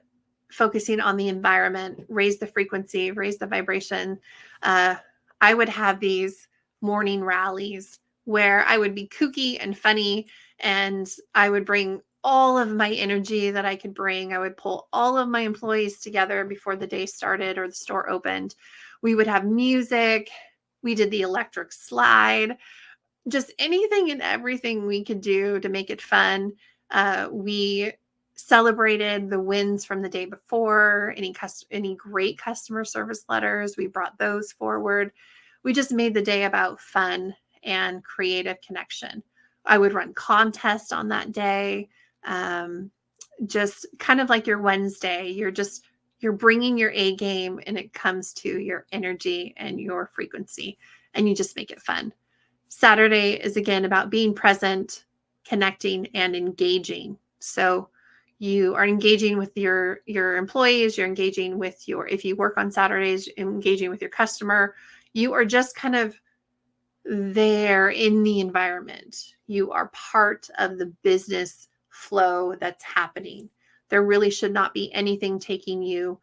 focusing on the environment, raise the frequency, raise the vibration. I would have these morning rallies where I would be kooky and funny, and I would bring all of my energy that I could bring. I would pull all of my employees together before the day started or the store opened. We would have music. We did the electric slide, just anything and everything we could do to make it fun. We celebrated the wins from the day before, any great customer service letters. We brought those forward. We just made the day about fun and creative connection. I would run contests on that day. Just kind of like your Wednesday, you're bringing your A game, and it comes to your energy and your frequency, and you just make it fun. Saturday is again about being present, connecting, and engaging. So you are engaging with your employees, you're engaging with if you work on Saturdays, engaging with your customer. You are just kind of there in the environment. You are part of the business flow that's happening. There really should not be anything taking you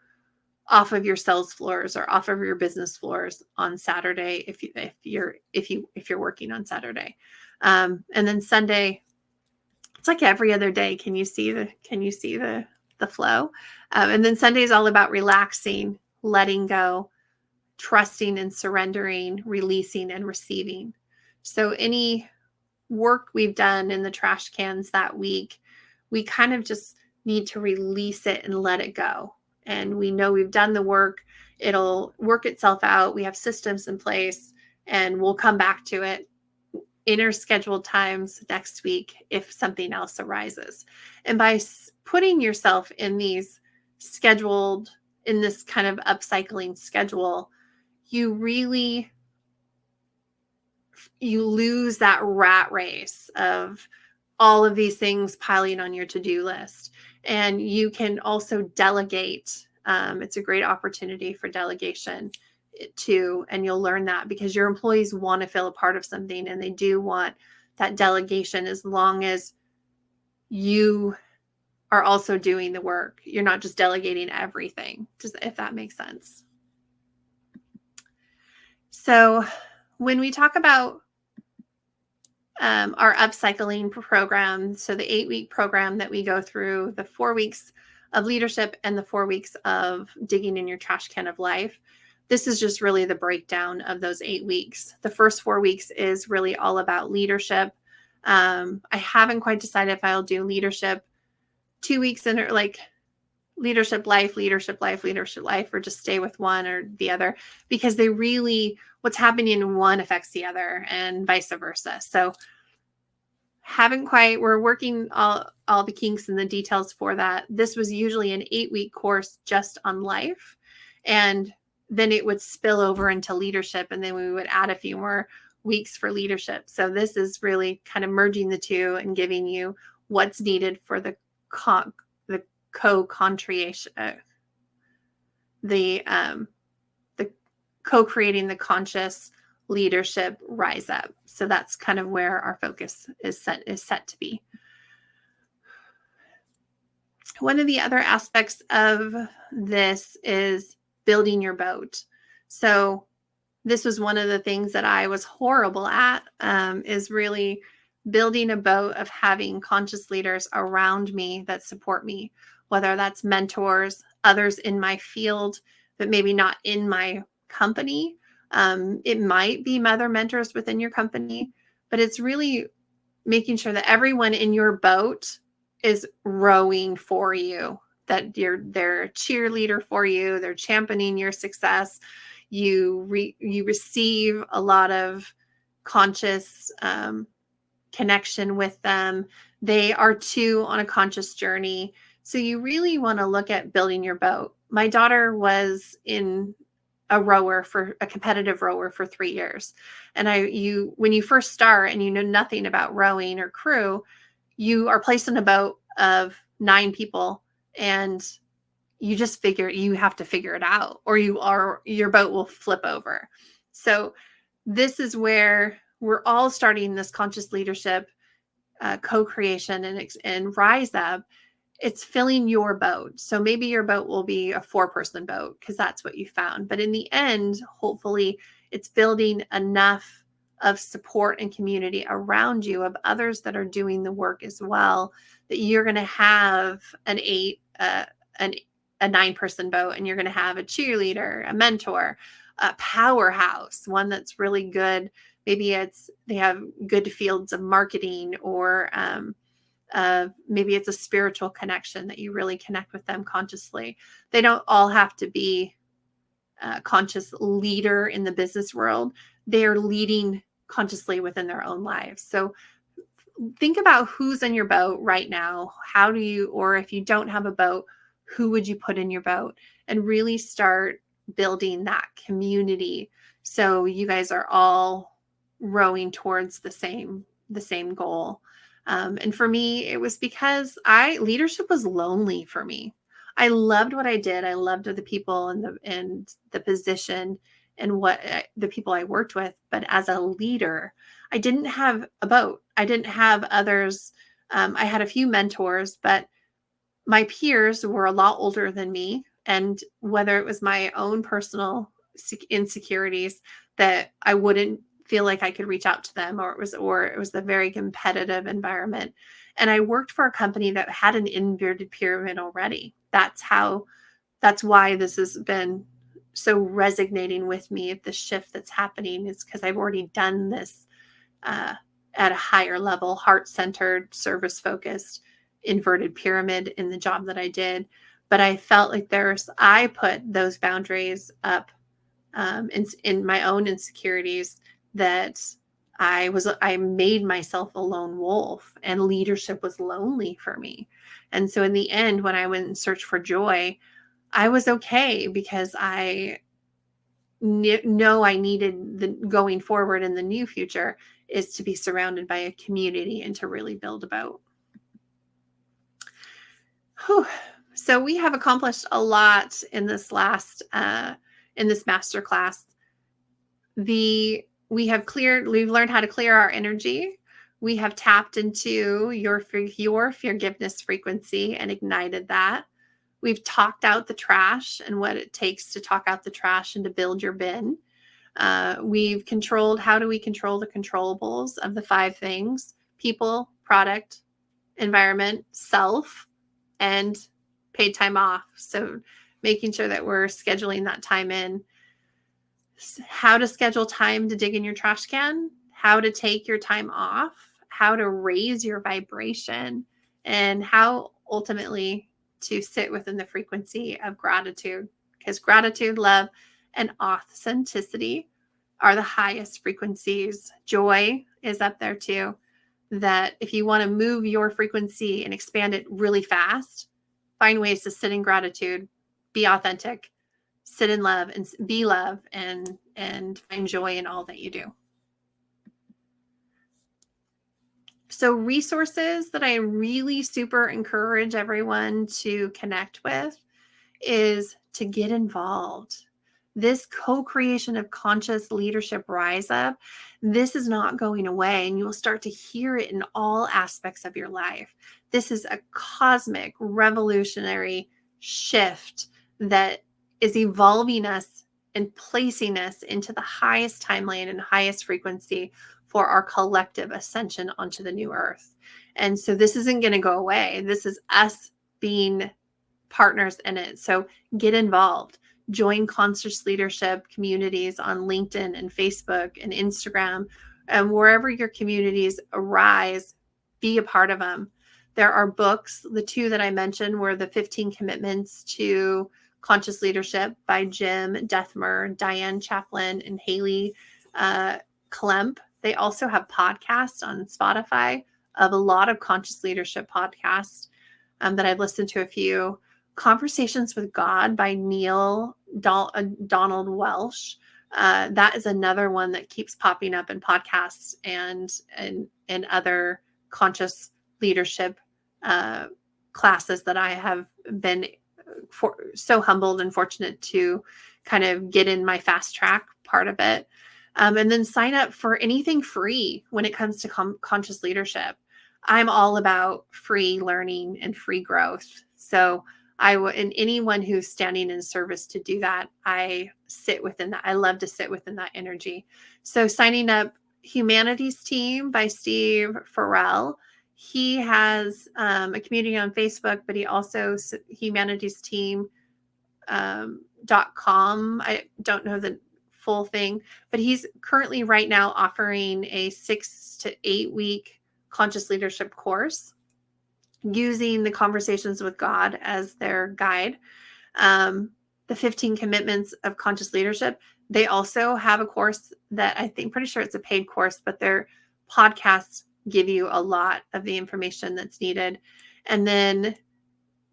off of your sales floors or off of your business floors on Saturday if you're working on Saturday. And then Sunday, it's like every other day. Can you see the flow? And then Sunday is all about relaxing, letting go, trusting and surrendering, releasing and receiving. So any work we've done in the trash cans that week, we kind of just need to release it and let it go. And we know we've done the work. It'll work itself out. We have systems in place, and we'll come back to it in our scheduled times next week if something else arises. And by putting yourself in this kind of upcycling schedule, you lose that rat race of all of these things piling on your to-do list. And you can also delegate. It's a great opportunity for delegation too. And you'll learn that because your employees want to feel a part of something, and they do want that delegation as long as you are also doing the work. You're not just delegating everything, if that makes sense. So when we talk about our upcycling program, so the 8-week program that we go through, the 4 weeks of leadership and the 4 weeks of digging in your trash can of life, this is just really the breakdown of those 8 weeks. The first 4 weeks is really all about leadership. I haven't quite decided if I'll do leadership 2 weeks in, or like leadership life, or just stay with one or the other, because what's happening in one affects the other and vice versa. So we're working all the kinks and the details for that. This was usually an 8-week course just on life, and then it would spill over into leadership, and then we would add a few more weeks for leadership. So this is really kind of merging the two and giving you what's needed for the co-creation, the co-creating the conscious leadership rise up. So that's kind of where our focus is set to be. One of the other aspects of this is building your boat. So this was one of the things that I was horrible at, is really building a boat of having conscious leaders around me that support me, whether that's mentors, others in my field, but maybe not in my company. It might be other mentors within your company, but it's really making sure that everyone in your boat is rowing for you that they're a cheerleader for you. They're championing your success. You receive a lot of conscious connection with them. They are too on a conscious journey. So you really want to look at building your boat. My daughter was in a competitive rower for 3 years. And when you first start and you know nothing about rowing or crew, you are placed in a boat of 9 people and you just you have to figure it out, or your boat will flip over. So this is where we're all starting this conscious leadership, co-creation and rise up. It's filling your boat. So maybe your boat will be a 4-person boat because that's what you found. But in the end, hopefully it's building enough of support and community around you of others that are doing the work as well, that you're going to have a 9-person boat, and you're going to have a cheerleader, a mentor, a powerhouse, one that's really good. Maybe they have good fields of marketing, or maybe it's a spiritual connection that you really connect with them consciously. They don't all have to be a conscious leader in the business world. They are leading consciously within their own lives. So think about who's in your boat right now. Or if you don't have a boat, who would you put in your boat, and really start building that community so you guys are all rowing towards the same goal. And for me, it was because leadership was lonely for me. I loved what I did. I loved the people and the position and the people I worked with. But as a leader, I didn't have a boat. I didn't have others. I had a few mentors, but my peers were a lot older than me. And whether it was my own personal insecurities that I wouldn't feel like I could reach out to them, or it was a very competitive environment. And I worked for a company that had an inverted pyramid already. That's why this has been so resonating with me. The shift that's happening is because I've already done this at a higher level, heart-centered, service-focused, inverted pyramid in the job that I did. But I felt like I put those boundaries up in my own insecurities, that I made myself a lone wolf, and leadership was lonely for me. And so in the end, when I went and searched for joy, I was okay, because I know I needed going forward in the new future is to be surrounded by a community and to really build a boat. Whew. So we have accomplished a lot in this masterclass. We've learned how to clear our energy. We have tapped into your forgiveness frequency and ignited that. We've talked out the trash and what it takes to talk out the trash and to build your bin. We've controlled, how do we control the controllables of the 5 things: people, product, environment, self, and paid time off. So making sure that we're scheduling that time in. How to schedule time to dig in your trash can, how to take your time off, how to raise your vibration, and how ultimately to sit within the frequency of gratitude, because gratitude, love, and authenticity are the highest frequencies. Joy is up there too. That if you want to move your frequency and expand it really fast, find ways to sit in gratitude, be authentic, sit in love, and be love, and find joy in all that you do. So resources that I really super encourage everyone to connect with is to get involved. This co-creation of conscious leadership rise up, this is not going away, and you will start to hear it in all aspects of your life. This is a cosmic, revolutionary shift that is evolving us and placing us into the highest timeline and highest frequency for our collective ascension onto the new earth. And so this isn't going to go away. This is us being partners in it. So get involved. Join conscious leadership communities on LinkedIn and Facebook and Instagram, and wherever your communities arise, be a part of them. There are books. The two that I mentioned were the 15 Commitments to Conscious Leadership by Jim Dethmer, Diane Chaplin, and Haley Klemp. They also have podcasts on Spotify of a lot of conscious leadership podcasts that I've listened to a few. Conversations with God by Neil Donald Welsh. That is another one that keeps popping up in podcasts and other conscious leadership classes that I have been so humbled and fortunate to kind of get in my fast track part of it. And then sign up for anything free when it comes to conscious leadership. I'm all about free learning and free growth. So and anyone who's standing in service to do that, I sit within that. I love to sit within that energy. So signing up, Humanities Team by Steve Farrell. He has a community on Facebook, but he also humanitiesteam.com. I don't know the full thing, but he's currently right now offering a 6 to 8 week conscious leadership course using the Conversations with God as their guide. The 15 Commitments of Conscious Leadership. They also have a course that pretty sure it's a paid course, but their podcasts give you a lot of the information that's needed. And then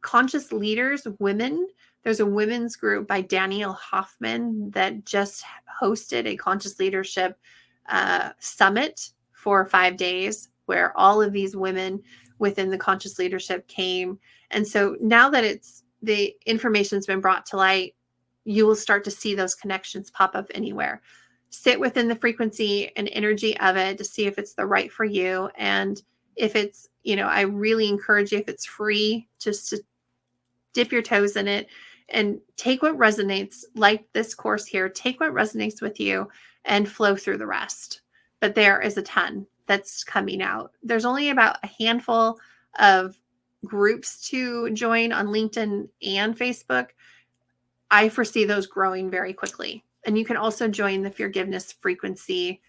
Conscious Leaders Women. There's a women's group by Danielle Hoffman that just hosted a conscious leadership summit for 5 days where all of these women within the conscious leadership came. And so now that the information's been brought to light, you will start to see those connections pop up anywhere. Sit within the frequency and energy of it to see if it's the right for you. And if it's, I really encourage you, if it's free, just to dip your toes in it and take what resonates, like this course here, take what resonates with you and flow through the rest. But there is a ton that's coming out. There's only about a handful of groups to join on LinkedIn and Facebook. I foresee those growing very quickly. And you can also join the Forgiveness Frequency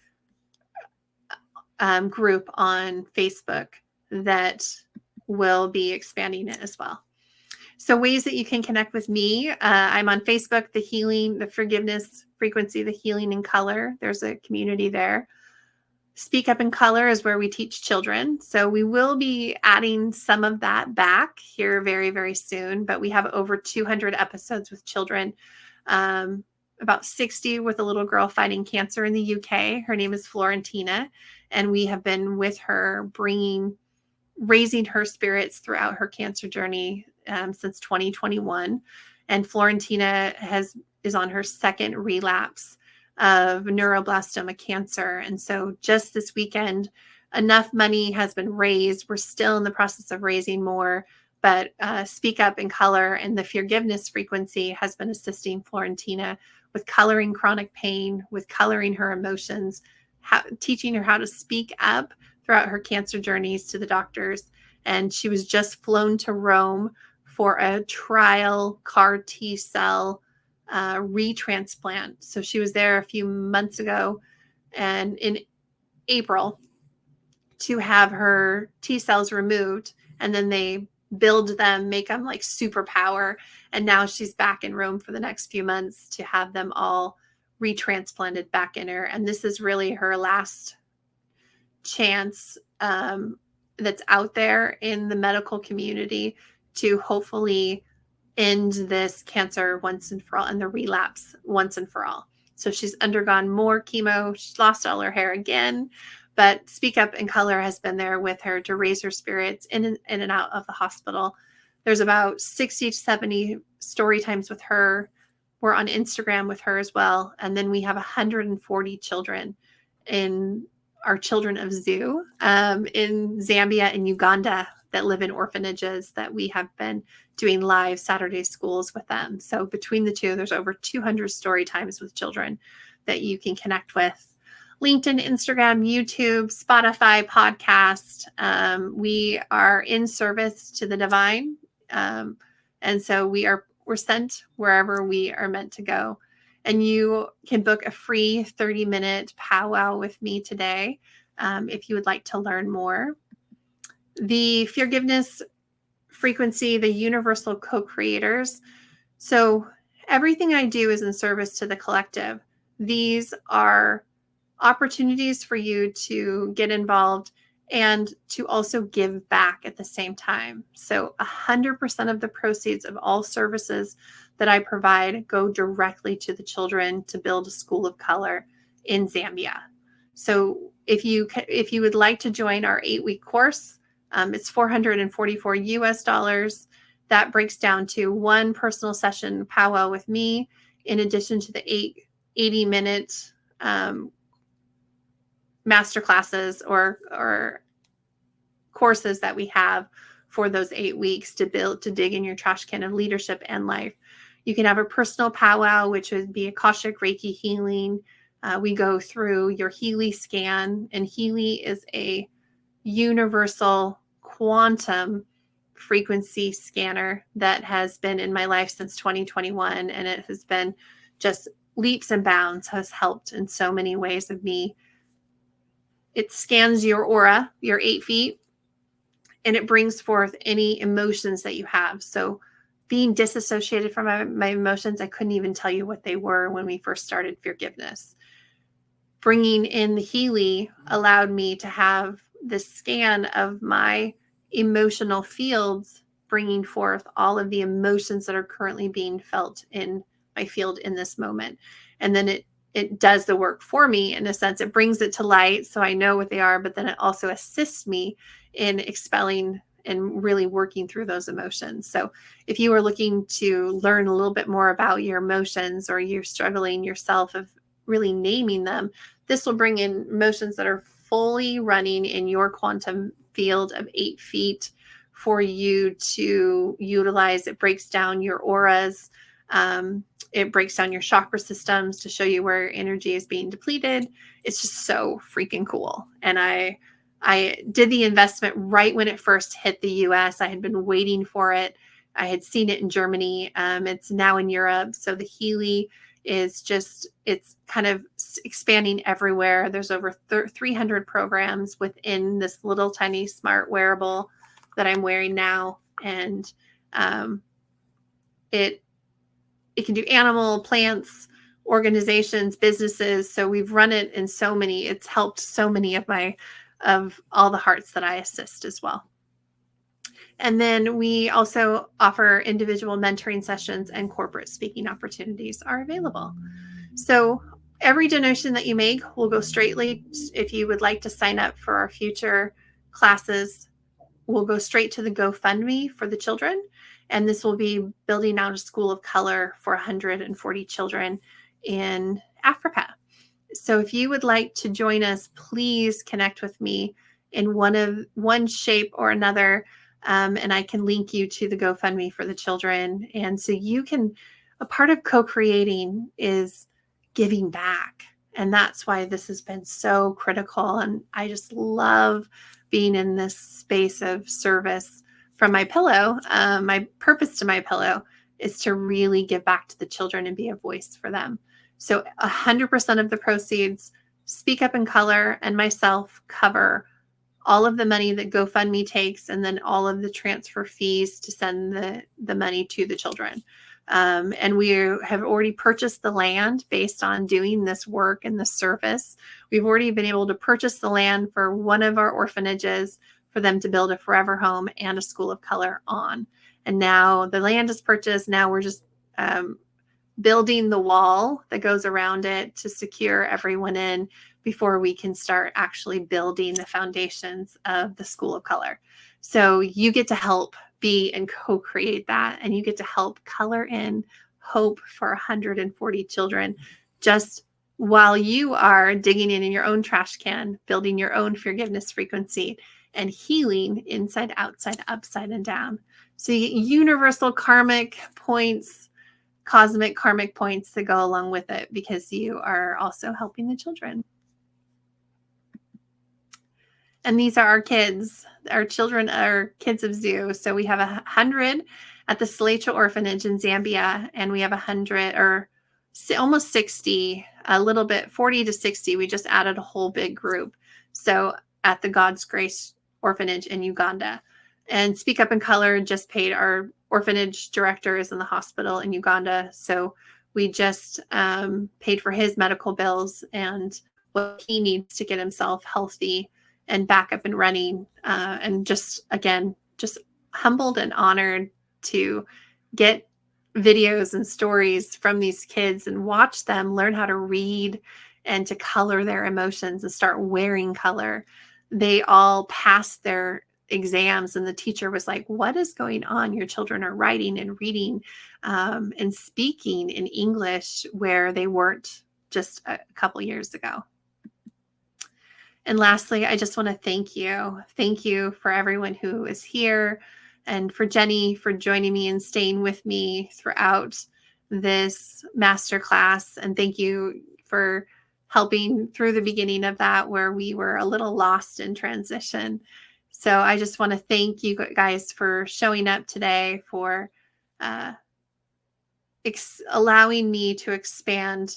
group on Facebook that will be expanding it as well. So ways that you can connect with me. I'm on Facebook, the Forgiveness Frequency, the Healing in Color. There's a community there. Speak Up in Color is where we teach children. So we will be adding some of that back here very, very soon. But we have over 200 episodes with children, about 60 with a little girl fighting cancer in the UK. Her name is Florentina. And we have been with her raising her spirits throughout her cancer journey since 2021. And Florentina is on her second relapse of neuroblastoma cancer. And so just this weekend, enough money has been raised. We're still in the process of raising more, but Speak Up in Color and the Forgiveness Frequency has been assisting Florentina with coloring chronic pain, with coloring her emotions, teaching her how to speak up throughout her cancer journeys to the doctors. And she was just flown to Rome for a trial CAR T-cell retransplant. So she was there a few months ago and in April to have her T-cells removed, and then they build them, make them like superpower. And now she's back in Rome for the next few months to have them all retransplanted back in her. And this is really her last chance that's out there in the medical community to hopefully end this cancer once and for all, and the relapse once and for all. So she's undergone more chemo. She's lost all her hair again, but Speak Up in Color has been there with her to raise her spirits in and out of the hospital. There's about 60 to 70 story times with her. We're on Instagram with her as well. And then we have 140 children in our Children of Zoo in Zambia and Uganda that live in orphanages that we have been doing live Saturday schools with them. So between the two, there's over 200 story times with children that you can connect with. LinkedIn, Instagram, YouTube, Spotify, podcast. We are in service to the divine. And so we're sent wherever we are meant to go. And you can book a free 30-minute powwow with me today if you would like to learn more. The forgiveness frequency, the universal co-creators. So everything I do is in service to the collective. These are opportunities for you to get involved and to also give back at the same time. So 100% of the proceeds of all services that I provide go directly to the children to build a school of color in Zambia. So if you would like to join our 8-week course, it's $444 US. That breaks down to one personal session powwow with me, in addition to the 80-minute master classes or courses that we have for those 8 weeks to dig in your trash can of leadership and life. You can have a personal powwow, which would be Akashic Reiki healing. We go through your Healy scan, and Healy is a universal quantum frequency scanner that has been in my life since 2021, and it has been just leaps and bounds, has helped in so many ways of me. It scans your aura, your 8 feet, and it brings forth any emotions that you have. So being disassociated from my emotions, I couldn't even tell you what they were when we first started forgiveness. Bringing in the Healy allowed me to have the scan of my emotional fields, bringing forth all of the emotions that are currently being felt in my field in this moment. And then it does the work for me in a sense. It brings it to light so I know what they are, but then it also assists me in expelling and really working through those emotions. So if you are looking to learn a little bit more about your emotions, or you're struggling yourself of really naming them, this will bring in emotions that are fully running in your quantum field of 8 feet for you to utilize. It breaks down your auras. It breaks down your chakra systems to show you where energy is being depleted. It's just so freaking cool. And I did the investment right when it first hit the US. I had been waiting for it. I had seen it in Germany. It's now in Europe. So the Healy is just, it's kind of expanding everywhere. There's over 300 programs within this little tiny smart wearable that I'm wearing now. And it can do animal, plants, organizations, businesses. So we've run it in so many, it's helped so many of all the hearts that I assist as well. And then we also offer individual mentoring sessions, and corporate speaking opportunities are available. So every donation that you make will go straightly, if you would like to sign up for our future classes, will go straight to the GoFundMe for the children. And this will be building out a school of color for 140 children in Africa. So if you would like to join us, please connect with me in one shape or another. And I can link you to the GoFundMe for the children. And so you can, a part of co-creating is giving back. And that's why this has been so critical. And I just love being in this space of service from my pillow. My purpose to my pillow is to really give back to the children and be a voice for them. So 100% of the proceeds, Speak Up in Color and myself cover all of the money that GoFundMe takes, and then all of the transfer fees to send the money to the children. And we have already purchased the land based on doing this work and this service. We've already been able to purchase the land for one of our orphanages for them to build a forever home and a school of color on. And now the land is purchased. Now we're just building the wall that goes around it to secure everyone in before we can start actually building the foundations of the school of color. So you get to help be and co-create that, and you get to help color in hope for 140 children just while you are digging in your own trash can, building your own forgiveness frequency, and healing inside, outside, upside, and down. So you get universal karmic points, cosmic karmic points that go along with it, because you are also helping the children. And these are our kids. Our children are kids of zoo. So we have 100 at the Selecho Orphanage in Zambia, and we have 100 or almost 60, a little bit, 40 to 60. We just added a whole big group. So at the God's Grace orphanage in Uganda. And Speak Up in Color just paid our orphanage director is in the hospital in Uganda. So we just paid for his medical bills and what he needs to get himself healthy and back up and running. And just, again, just humbled and honored to get videos and stories from these kids and watch them learn how to read and to color their emotions and start wearing color. They all passed their exams and the teacher was like, what is going on? Your children are writing and reading and speaking in English where they weren't just a couple years ago. And lastly, I just want to thank you. Thank you for everyone who is here and for Jenny for joining me and staying with me throughout this masterclass. And thank you for helping through the beginning of that where we were a little lost in transition. So I just want to thank you guys for showing up today, for allowing me to expand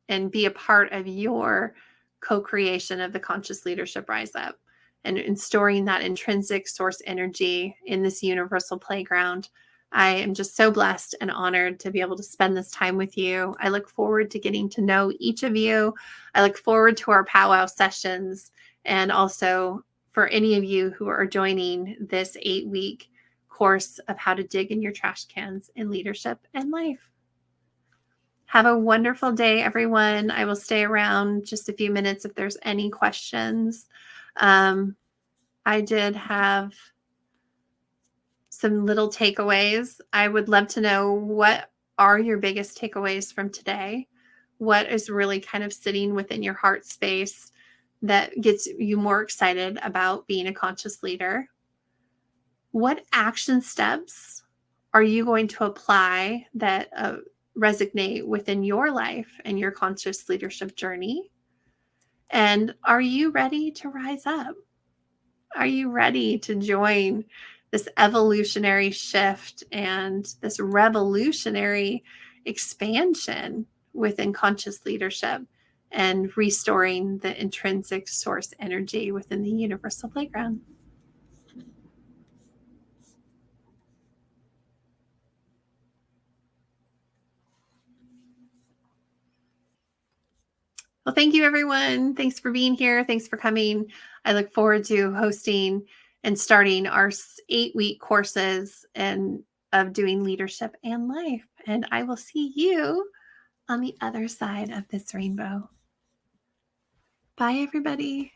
and be a part of your co-creation of the Conscious Leadership Rise Up and storing that intrinsic source energy in this universal playground. I am just so blessed and honored to be able to spend this time with you. I look forward to getting to know each of you. I look forward to our powwow sessions, and also for any of you who are joining this 8-week course of how to dig in your trash cans in leadership and life. Have a wonderful day, everyone. I will stay around just a few minutes if there's any questions. I did have some little takeaways. I would love to know, what are your biggest takeaways from today? What is really kind of sitting within your heart space that gets you more excited about being a conscious leader? What action steps are you going to apply that resonate within your life and your conscious leadership journey? And are you ready to rise up? Are you ready to join this evolutionary shift and this revolutionary expansion within conscious leadership and restoring the intrinsic source energy within the universal playground? Well, thank you, everyone. Thanks for being here. Thanks for coming. I look forward to hosting and starting our 8-week courses and of doing leadership and life. And I will see you on the other side of this rainbow. Bye, everybody.